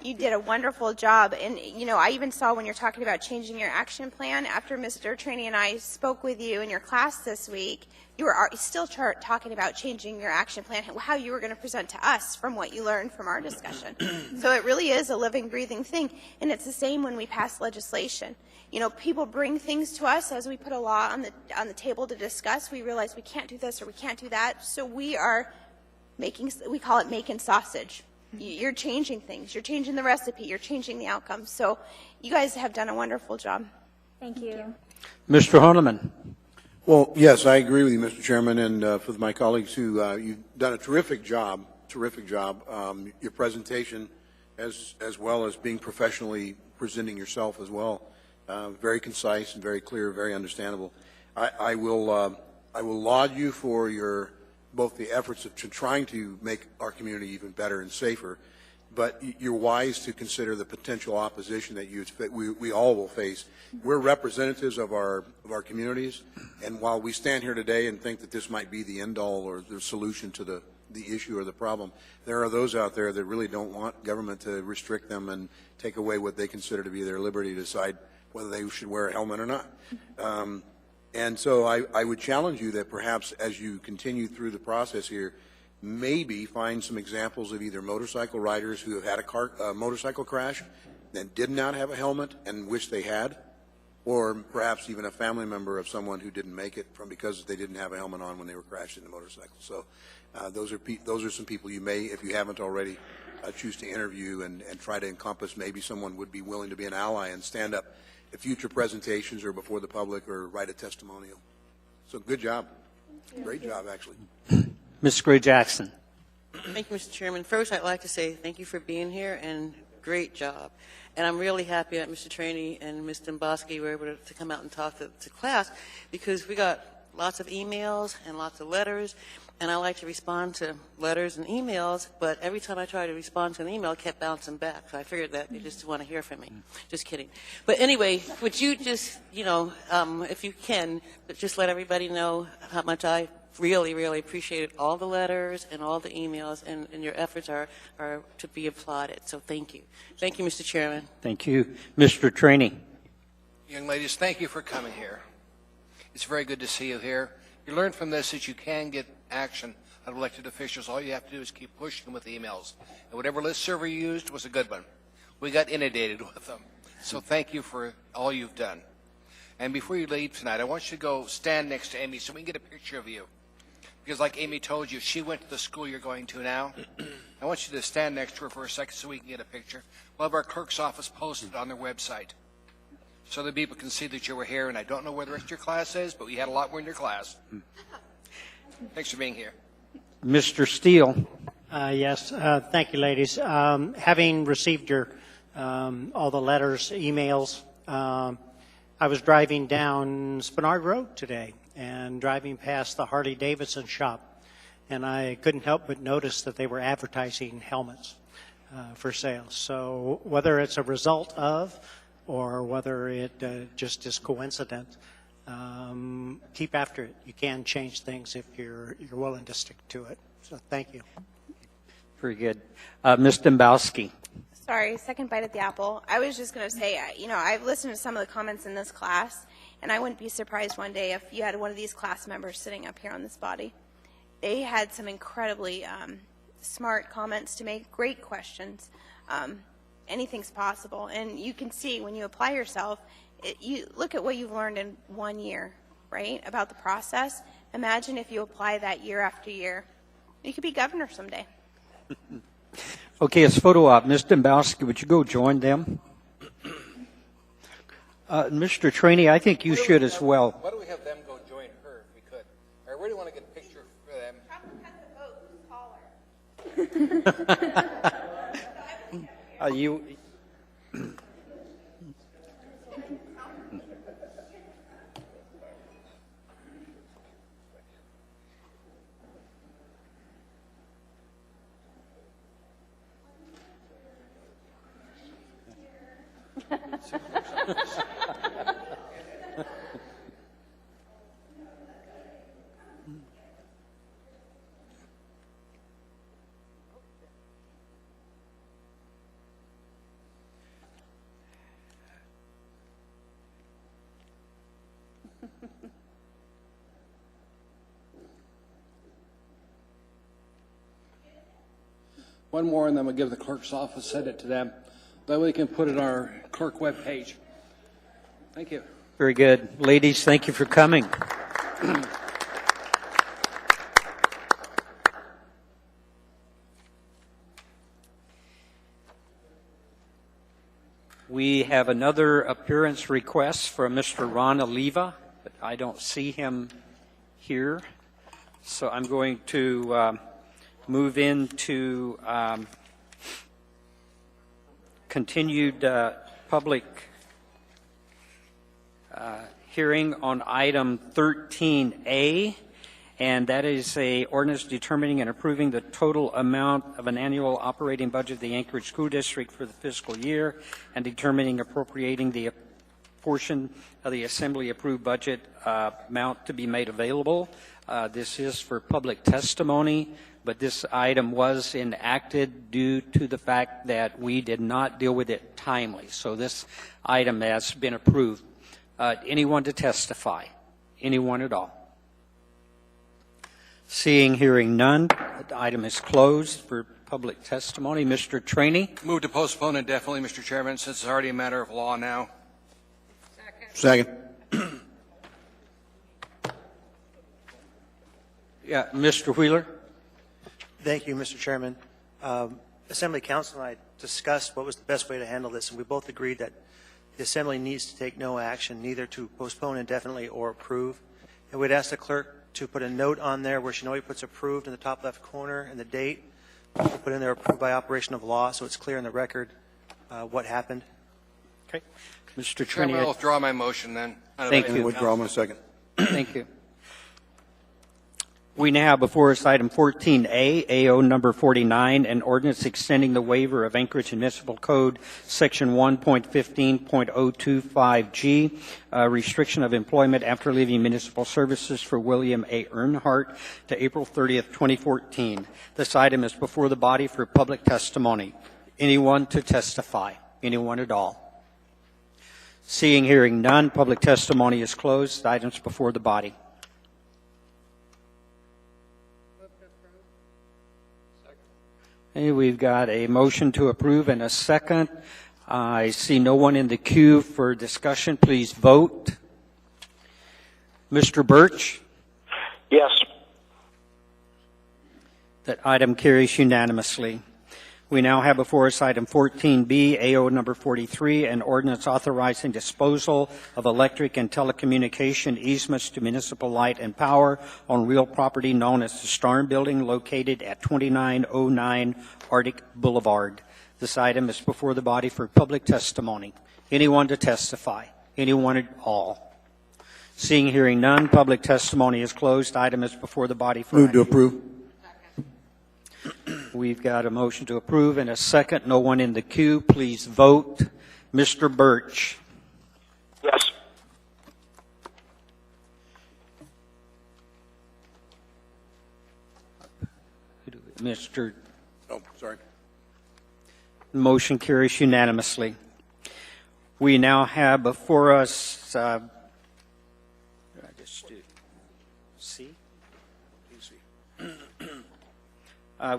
You did a wonderful job. And, you know, I even saw when you're talking about changing your action plan, after Mr. Trainee and I spoke with you in your class this week, you were still talking about changing your action plan, how you were going to present to us from what you learned from our discussion. So it really is a living, breathing thing. And it's the same when we pass legislation. You know, people bring things to us as we put a law on the table to discuss. We realize we can't do this or we can't do that. So we are we call it making sausage. You're changing things. You're changing the recipe. You're changing the outcome. So you guys have done a wonderful job. Thank you. Mr. Honeman. Well, yes, I agree with you, Mr. Chairman, and for my colleagues who, you've done a terrific job. Your presentation, as well as being professionally presenting yourself as well, very concise and very clear, very understandable. I will laud you for your both the efforts of trying to make our community even better and safer, but you're wise to consider the potential opposition that we all will face. We're representatives of our communities, and while we stand here today and think that this might be the end-all or the solution to the issue or the problem, there are those out there that really don't want government to restrict them and take away what they consider to be their liberty to decide whether they should wear a helmet or not. And so I would challenge you that perhaps as you continue through the process here, maybe find some examples of either motorcycle riders who have had a motorcycle crash and did not have a helmet and wish they had, or perhaps even a family member of someone who didn't make it because they didn't have a helmet on when they were crashing the motorcycle. So those are some people you may, if you haven't already, choose to interview and try to encompass. Maybe someone would be willing to be an ally and stand up at future presentations or before the public or write a testimonial. So good job. Great job, actually. Ms. Gray-Jackson. Thank you, Mr. Chairman. First, I'd like to say thank you for being here and great job. And I'm really happy that Mr. Trainee and Ms. Dembowski were able to come out and talk to class, because we got lots of emails and lots of letters, and I like to respond to letters and emails, but every time I try to respond to an email, it kept bouncing back. So I figured that you just want to hear from me. Just kidding. But anyway, would you just, if you can, just let everybody know how much I really, really appreciated all the letters and all the emails, and your efforts are to be applauded. So thank you. Thank you, Mr. Chairman. Thank you. Mr. Trainee. Young ladies, thank you for coming here. It's very good to see you here. You learn from this that you can get action of elected officials. All you have to do is keep pushing them with emails. And whatever list server you used was a good one. We got inundated with them. So thank you for all you've done. And before you leave tonight, I want you to go stand next to Amy so we can get a picture of you. Because like Amy told you, she went to the school you're going to now. I want you to stand next to her for a second so we can get a picture. We'll have our clerk's office posted on their website so that people can see that you were here. And I don't know where the rest of your class is, but we had a lot more in your class. Thanks for being here. Mr. Steele. Yes, thank you, ladies. Having received your all the letters, emails, I was driving down Spenard Road today and driving past the Harley-Davidson shop, and I couldn't help but notice that they were advertising helmets for sale. So whether it's a result of or whether it just is coincident, keep after it. You can change things if you're willing to stick to it. So thank you. Very good. Ms. Dembowski. Sorry, second bite at the apple. I was just going to say, I've listened to some of the comments in this class, and I wouldn't be surprised one day if you had one of these class members sitting up here on this body. They had some incredibly smart comments to make, great questions. Anything's possible. And you can see when you apply yourself, you look at what you've learned in 1 year, right, about the process. Imagine if you apply that year after year. You could be governor someday. Okay, it's photo op. Ms. Dembowski, would you go join them? Mr. Trainee, I think you should as well. Why don't we have them go join her if we could? I really want to get a picture for them. You. One more, and then we'll give the clerk's office, send it to them. That way we can put it on our clerk webpage. Thank you. Very good. Ladies, thank you for coming. We have another appearance request from Mr. Ron Oliva, but I don't see him here. So I'm going to move into continued public hearing on item 13A, and that is a ordinance determining and approving the total amount of an annual operating budget of the Anchorage School District for the fiscal year and determining appropriating the portion of the Assembly approved budget amount to be made available. This is for public testimony, but this item was enacted due to the fact that we did not deal with it timely. So this item has been approved. Anyone to testify? Anyone at all? Seeing, hearing none, the item is closed for public testimony. Mr. Trainee? Move to postpone indefinitely, Mr. Chairman, since it's already a matter of law now. Second. Yeah, Mr. Wheeler? Thank you, Mr. Chairman. Assembly Council and I discussed what was the best way to handle this, and we both agreed that the Assembly needs to take no action, neither to postpone indefinitely or approve. And we'd ask the clerk to put a note on there where she always puts approved in the top left corner and the date. We'll put in there approved by operation of law, so it's clear in the record what happened. Okay. Mr. Trainee? Chairman, I'll withdraw my motion then. Thank you. Withdraw my second. Thank you. We now have before us item 14A, AO number 49, an ordinance extending the waiver of Anchorage Municipal Code Section 1.15.025G, restriction of employment after leaving municipal services for William A. Earnhardt to April 30th, 2014. This item is before the body for public testimony. Anyone to testify? Anyone at all? Seeing, hearing none, public testimony is closed. The item's before the body. Okay, we've got a motion to approve and a second. I see no one in the queue for discussion. Please vote. Mr. Birch? Yes. That item carries unanimously. We now have before us item 14B, AO number 43, an ordinance authorizing disposal of electric and telecommunication easements to municipal light and power on real property known as the Starn Building located at 2909 Arctic Boulevard. This item is before the body for public testimony. Anyone to testify? Anyone at all? Seeing, hearing none, public testimony is closed. Item is before the body for Move to action. approve. We've got a motion to approve and a second. No one in the queue. Please vote. Mr. Birch? Yes. Mr. Oh, sorry. Motion carries unanimously. We now have before us, did I just do C?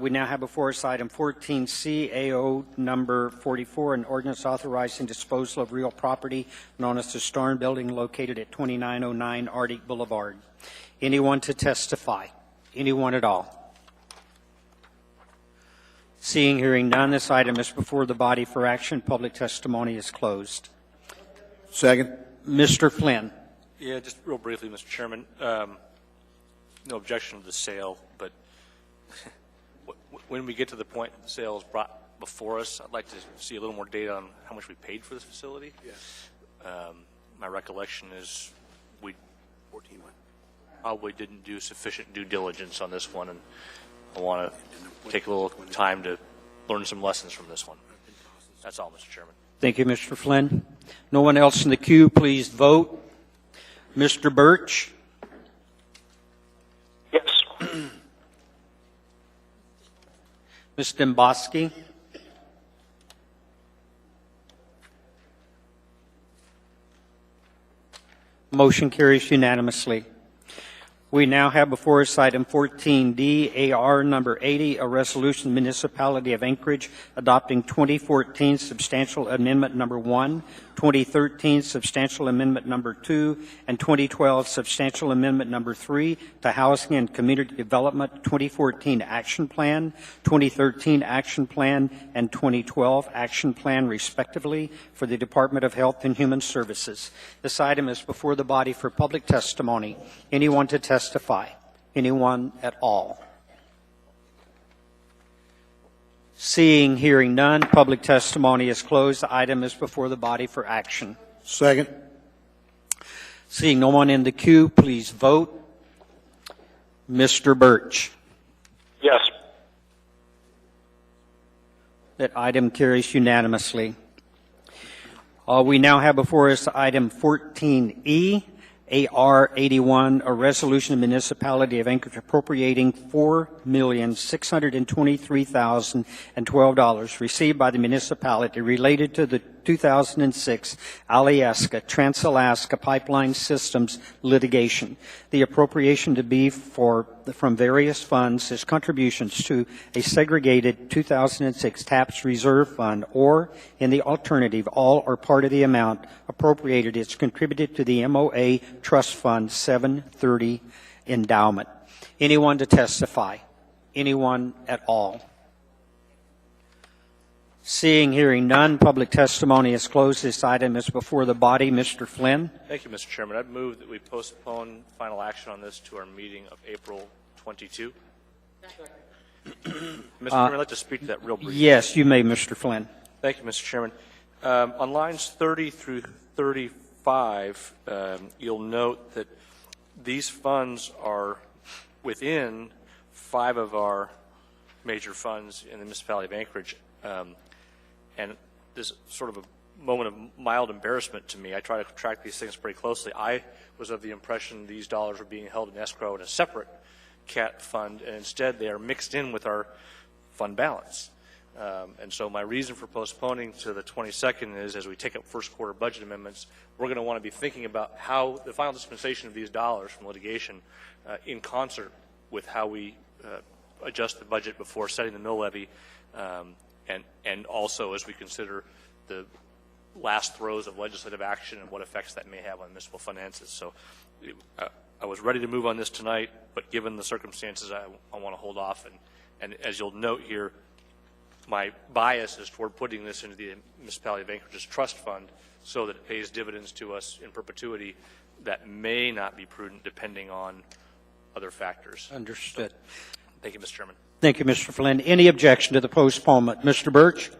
We now have before us item 14C, AO number 44, an ordinance authorizing disposal of real property known as the Starn Building located at 2909 Arctic Boulevard. Anyone to testify? Anyone at all? Seeing, hearing none, this item is before the body for action. Public testimony is closed. Second. Mr. Flynn. Yeah, just real briefly, Mr. Chairman. No objection to the sale, but when we get to the point that the sale is brought before us, I'd like to see a little more data on how much we paid for this facility. Yes. My recollection is we probably didn't do sufficient due diligence on this one, and I want to take a little time to learn some lessons from this one. That's all, Mr. Chairman. Thank you, Mr. Flynn. No one else in the queue, please vote. Mr. Birch? Yes. Ms. Dembowski? Motion carries unanimously. We now have before us item 14D, AR number 80, a resolution of the Municipality of Anchorage adopting 2014 Substantial Amendment number 1, 2013 Substantial Amendment number 2, and 2012 Substantial Amendment number 3 to Housing and Community Development 2014 Action Plan, 2013 Action Plan, and 2012 Action Plan, respectively, for the Department of Health and Human Services. This item is before the body for public testimony. Anyone to testify? Anyone at all? Seeing, hearing none, public testimony is closed. The item is before the body for action. Second. Seeing no one in the queue, please vote. Mr. Birch? Yes. That item carries unanimously. We now have before us item 14E, AR 81, a resolution of the Municipality of Anchorage appropriating $4,623,012 received by the municipality related to the 2006 Alaska Trans-Alaska Pipeline Systems litigation. The appropriation to be from various funds is contributions to a segregated 2006 TAPS reserve fund, or in the alternative, all or part of the amount appropriated is contributed to the MOA Trust Fund 730 endowment. Anyone to testify? Anyone at all? Seeing, hearing none, public testimony is closed. This item is before the body. Mr. Flynn? Thank you, Mr. Chairman. I'd move that we postpone final action on this to our meeting of April 22. Mr. Chairman, I'd like to speak to that real briefly. Yes, you may, Mr. Flynn. Thank you, Mr. Chairman. On lines 30 through 35, you'll note that these funds are within 5 of our major funds in the municipality of Anchorage. And this is sort of a moment of mild embarrassment to me. I try to track these things pretty closely. I was of the impression these dollars were being held in escrow in a separate CAT fund, and instead they are mixed in with our fund balance. And so my reason for postponing to the 22nd is, as we take up first quarter budget amendments, we're going to want to be thinking about how the final dispensation of these dollars from litigation in concert with how we adjust the budget before setting the mill levy and also as we consider the last throes of legislative action and what effects that may have on municipal finances. So I was ready to move on this tonight, but given the circumstances, I want to hold off. And as you'll note here, my bias is toward putting this into the Municipality of Anchorage's trust fund so that it pays dividends to us in perpetuity that may not be prudent depending on other factors. Understood. Thank you, Mr. Chairman. Thank you, Mr. Flynn. Any objection to the postponement? Mr. Birch?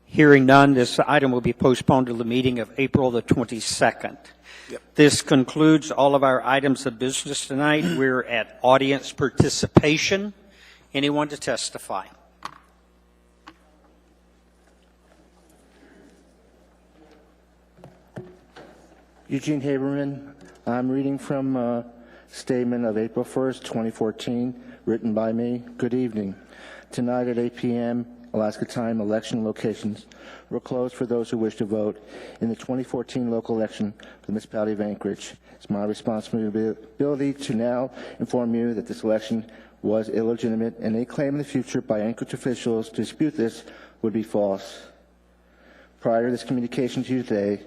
Hearing none, this item will be postponed to the meeting of April the 22nd. Yep. This concludes all of our items of business tonight. We're at audience participation. Anyone to testify? Eugene Haberman. I'm reading from a statement of April 1st, 2014, written by me. Good evening. Tonight at 8 p.m. Alaska time, election locations were closed for those who wish to vote in the 2014 local election for the Municipality of Anchorage. It's my responsibility to now inform you that this election was illegitimate, and any claim in the future by Anchorage officials to dispute this would be false. Prior to this communication to you today,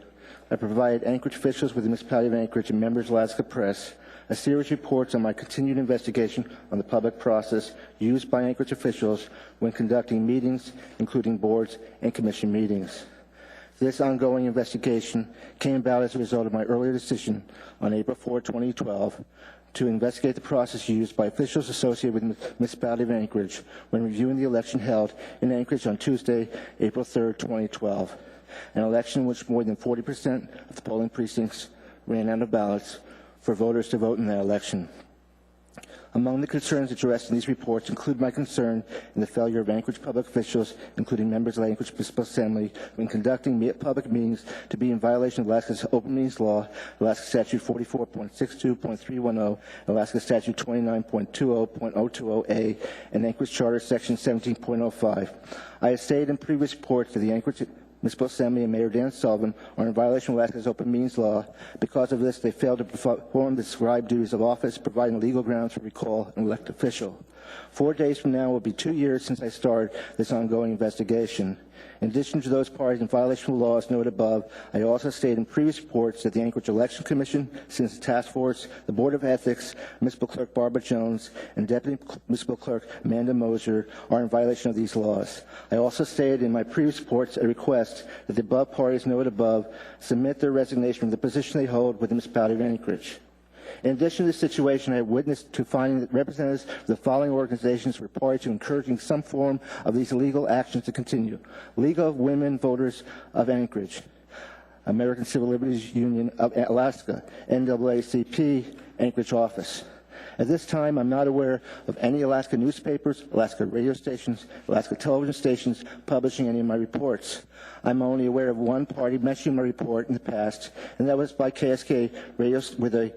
I provided Anchorage officials with the Municipality of Anchorage and members of Alaska Press a series of reports on my continued investigation on the public process used by Anchorage officials when conducting meetings, including boards and commission meetings. This ongoing investigation came about as a result of my earlier decision on April 4, 2012, to investigate the process used by officials associated with the Municipality of Anchorage when reviewing the election held in Anchorage on Tuesday, April 3, 2012, an election in which more than 40% of the polling precincts ran out of ballots for voters to vote in that election. Among the concerns addressed in these reports include my concern in the failure of Anchorage public officials, including members of the Anchorage Municipal Assembly, when conducting public meetings to be in violation of Alaska's Open Meetings Law, Alaska Statute 44.62.310, Alaska Statute 29.20.020A, and Anchorage Charter Section 17.05. I have stated in previous reports that the Anchorage Municipal Assembly and Mayor Dan Sullivan are in violation of Alaska's Open Meetings Law. Because of this, they failed to perform the described duties of office, providing legal grounds for recall an elected official. 4 days from now will be 2 years since I started this ongoing investigation. In addition to those parties in violation of the laws noted above, I also stated in previous reports that the Anchorage Election Commission, Citizens Task Force, the Board of Ethics, Municipal Clerk Barbara Jones, and Deputy Municipal Clerk Amanda Moser are in violation of these laws. I also stated in my previous reports a request that the above parties noted above submit their resignation from the position they hold with the Municipality of Anchorage. In addition to this situation, I have witnessed to finding that representatives of the following organizations were party to encouraging some form of these illegal actions to continue. League of Women Voters of Anchorage, American Civil Liberties Union of Alaska, NAACP, Anchorage office. At this time, I'm not aware of any Alaska newspapers, Alaska radio stations, Alaska television stations publishing any of my reports. I'm only aware of one party mentioning my report in the past, and that was by KSK Radio with a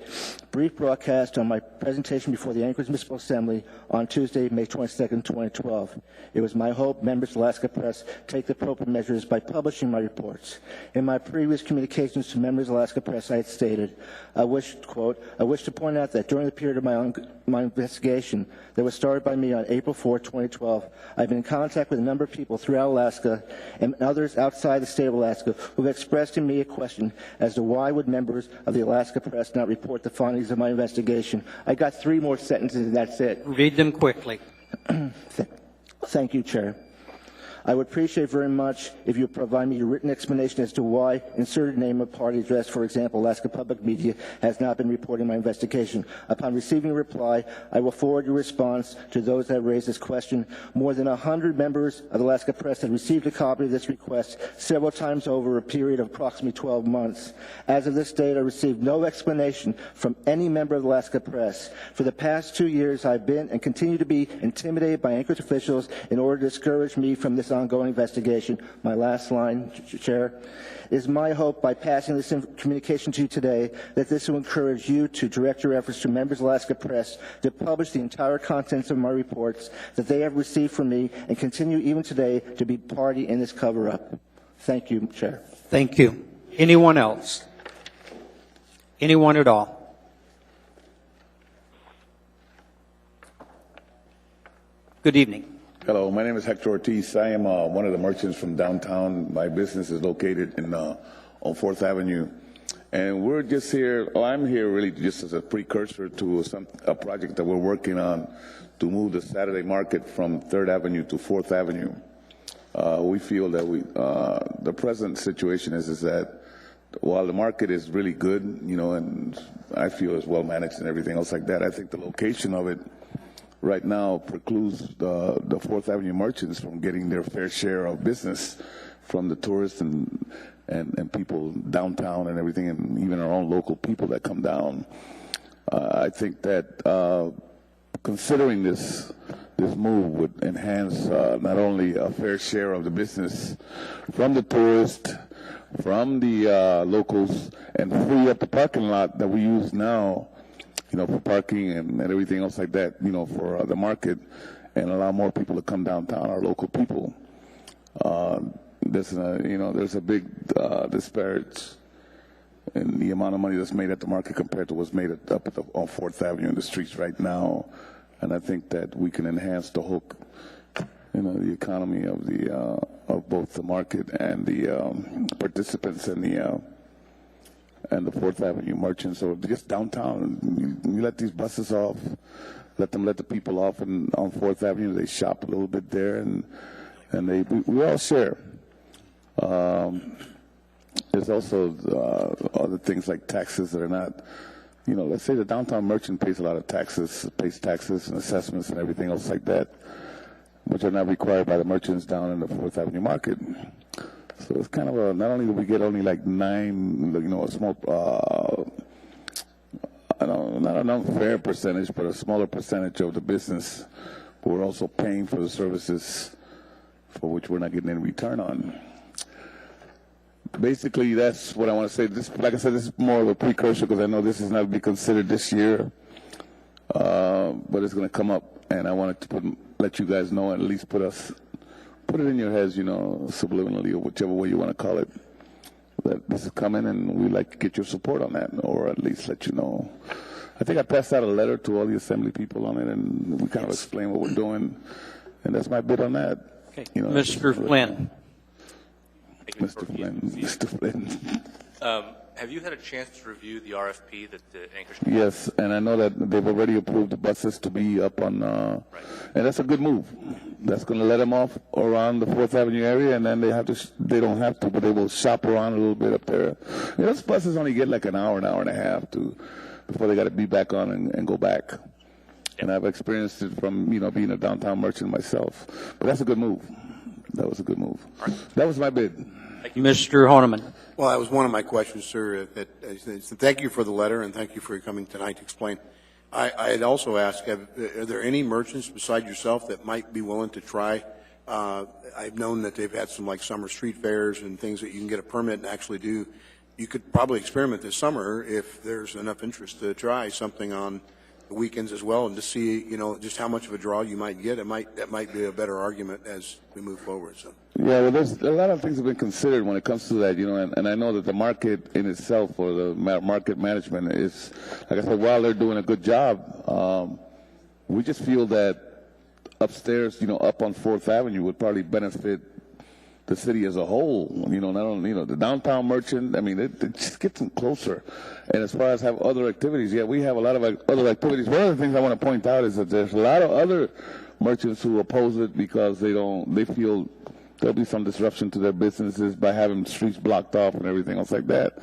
brief broadcast on my presentation before the Anchorage Municipal Assembly on Tuesday, May 22, 2012. It was my hope members of Alaska Press take the appropriate measures by publishing my reports. In my previous communications to members of Alaska Press, I had stated, I wish to point out that during the period of my investigation that was started by me on April 4, 2012, I've been in contact with a number of people throughout Alaska and others outside the state of Alaska who have expressed to me a question as to why would members of the Alaska Press not report the findings of my investigation. I got 3 more sentences and that's it. Read them quickly. Thank you, Chair. I would appreciate very much if you would provide me a written explanation as to why inserted name of party address, for example, Alaska Public Media, has not been reported in my investigation. Upon receiving a reply, I will forward your response to those that have raised this question. More than 100 members of Alaska Press have received a copy of this request several times over a period of approximately 12 months. As of this date, I received no explanation from any member of Alaska Press. For the past 2 years, I've been and continue to be intimidated by Anchorage officials in order to discourage me from this ongoing investigation. My last line, Chair, is my hope by passing this communication to you today that this will encourage you to direct your efforts to members of Alaska Press to publish the entire contents of my reports that they have received from me and continue even today to be party in this cover-up. Thank you, Chair. Thank you. Anyone else? Anyone at all? Good evening. Hello, my name is Hector Ortiz. I am one of the merchants from downtown. My business is located on 4th Avenue. And we're just here, I'm here really just as a precursor to a project that we're working on to move the Saturday market from 3rd Avenue to 4th Avenue. We feel that the present situation is that while the market is really good, and I feel it's well managed and everything else like that, I think the location of it right now precludes the 4th Avenue merchants from getting their fair share of business from the tourists and people downtown and everything, and even our own local people that come down. I think that considering this move would enhance not only a fair share of the business from the tourists, from the locals, and free up the parking lot that we use now, for parking and everything else like that, for the market, and allow more people to come downtown, our local people. There's a big disparity in the amount of money that's made at the market compared to what's made up on 4th Avenue in the streets right now, and I think that we can enhance the hook, the economy of both the market and the participants and the 4th Avenue merchants, or just downtown. You let these buses off, let the people off on 4th Avenue. They shop a little bit there, and we all share. There's also other things like taxes that are not, let's say the downtown merchant pays a lot of taxes, pays taxes and assessments and everything else like that, which are not required by the merchants down in the 4th Avenue market. So it's kind of not only do we get only like 9, a small, not an unfair percentage, but a smaller percentage of the business, but we're also paying for the services for which we're not getting any return on. Basically, that's what I want to say. This, like I said, this is more of a precursor because I know this is not to be considered this year, but it's going to come up, and I wanted to let you guys know and at least put it in your heads, subliminally, or whichever way you want to call it, that this is coming, and we'd like to get your support on that, or at least let you know. I think I passed out a letter to all the assembly people on it, and we kind of explain what we're doing, and that's my bit on that. Okay. Mr. Flynn. Mr. Flynn. Have you had a chance to review the RFP that the Anchorage? Yes, and I know that they've already approved the buses to be up on, and that's a good move. That's going to let them off around the 4th Avenue area, and then they don't have to, but they will shop around a little bit up there. Those buses only get like an hour and a half before they got to be back on and go back. And I've experienced it from, being a downtown merchant myself. But that's a good move. That was a good move. That was my bid. Mr. Honeman. Well, that was one of my questions, sir. Thank you for the letter, and thank you for coming tonight to explain. I'd also ask, are there any merchants beside yourself that might be willing to try? I've known that they've had some like summer street fairs and things that you can get a permit and actually do. You could probably experiment this summer if there's enough interest to try something on the weekends as well, and to see, just how much of a draw you might get. That might be a better argument as we move forward. So. Yeah, well, there's a lot of things have been considered when it comes to that, and I know that the market in itself, or the market management, is, like I said, while they're doing a good job, we just feel that upstairs, up on 4th Avenue would probably benefit the city as a whole. Not only, the downtown merchant, it just gets them closer. And as far as have other activities, yeah, we have a lot of other activities. One of the things I want to point out is that there's a lot of other merchants who oppose it because they feel there'll be some disruption to their businesses by having streets blocked off and everything else like that.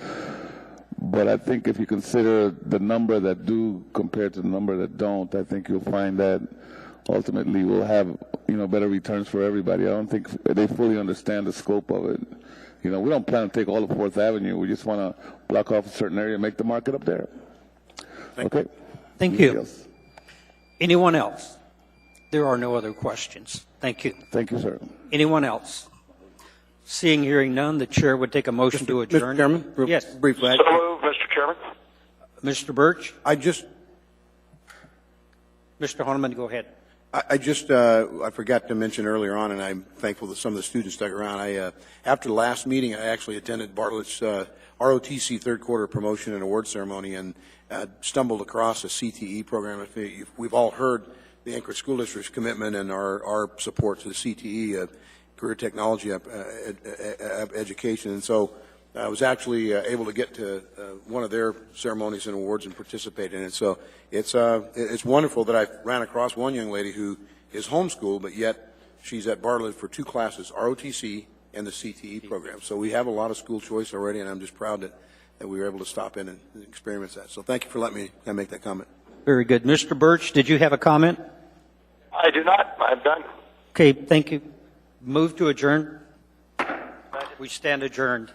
But I think if you consider the number that do compared to the number that don't, I think you'll find that ultimately we'll have, better returns for everybody. I don't think they fully understand the scope of it. We don't plan to take all of 4th Avenue. We just want to block off a certain area and make the market up there. Okay. Thank you. Anyone else? There are no other questions. Thank you. Thank you, sir. Anyone else? Seeing, hearing none, the chair would take a motion to adjourn. Mr. Chairman, yes. Briefly. So moved, Mr. Chairman. Mr. Birch? Mr. Honeman, go ahead. I forgot to mention earlier on, and I'm thankful that some of the students stuck around. After the last meeting, I actually attended Bartlett's ROTC third quarter promotion and award ceremony, and stumbled across a CTE program. We've all heard the Anchorage School District's commitment and our support to the CTE, Career Technology Education. And so I was actually able to get to one of their ceremonies and awards and participate in it. So it's wonderful that I ran across one young lady who is homeschooled, but yet she's at Bartlett for 2 classes, ROTC and the CTE program. So we have a lot of school choice already, and I'm just proud that we were able to stop in and experience that. So thank you for letting me make that comment. Very good. Mr. Birch, did you have a comment? I do not. I'm done. Okay, thank you. Move to adjourn. We stand adjourned.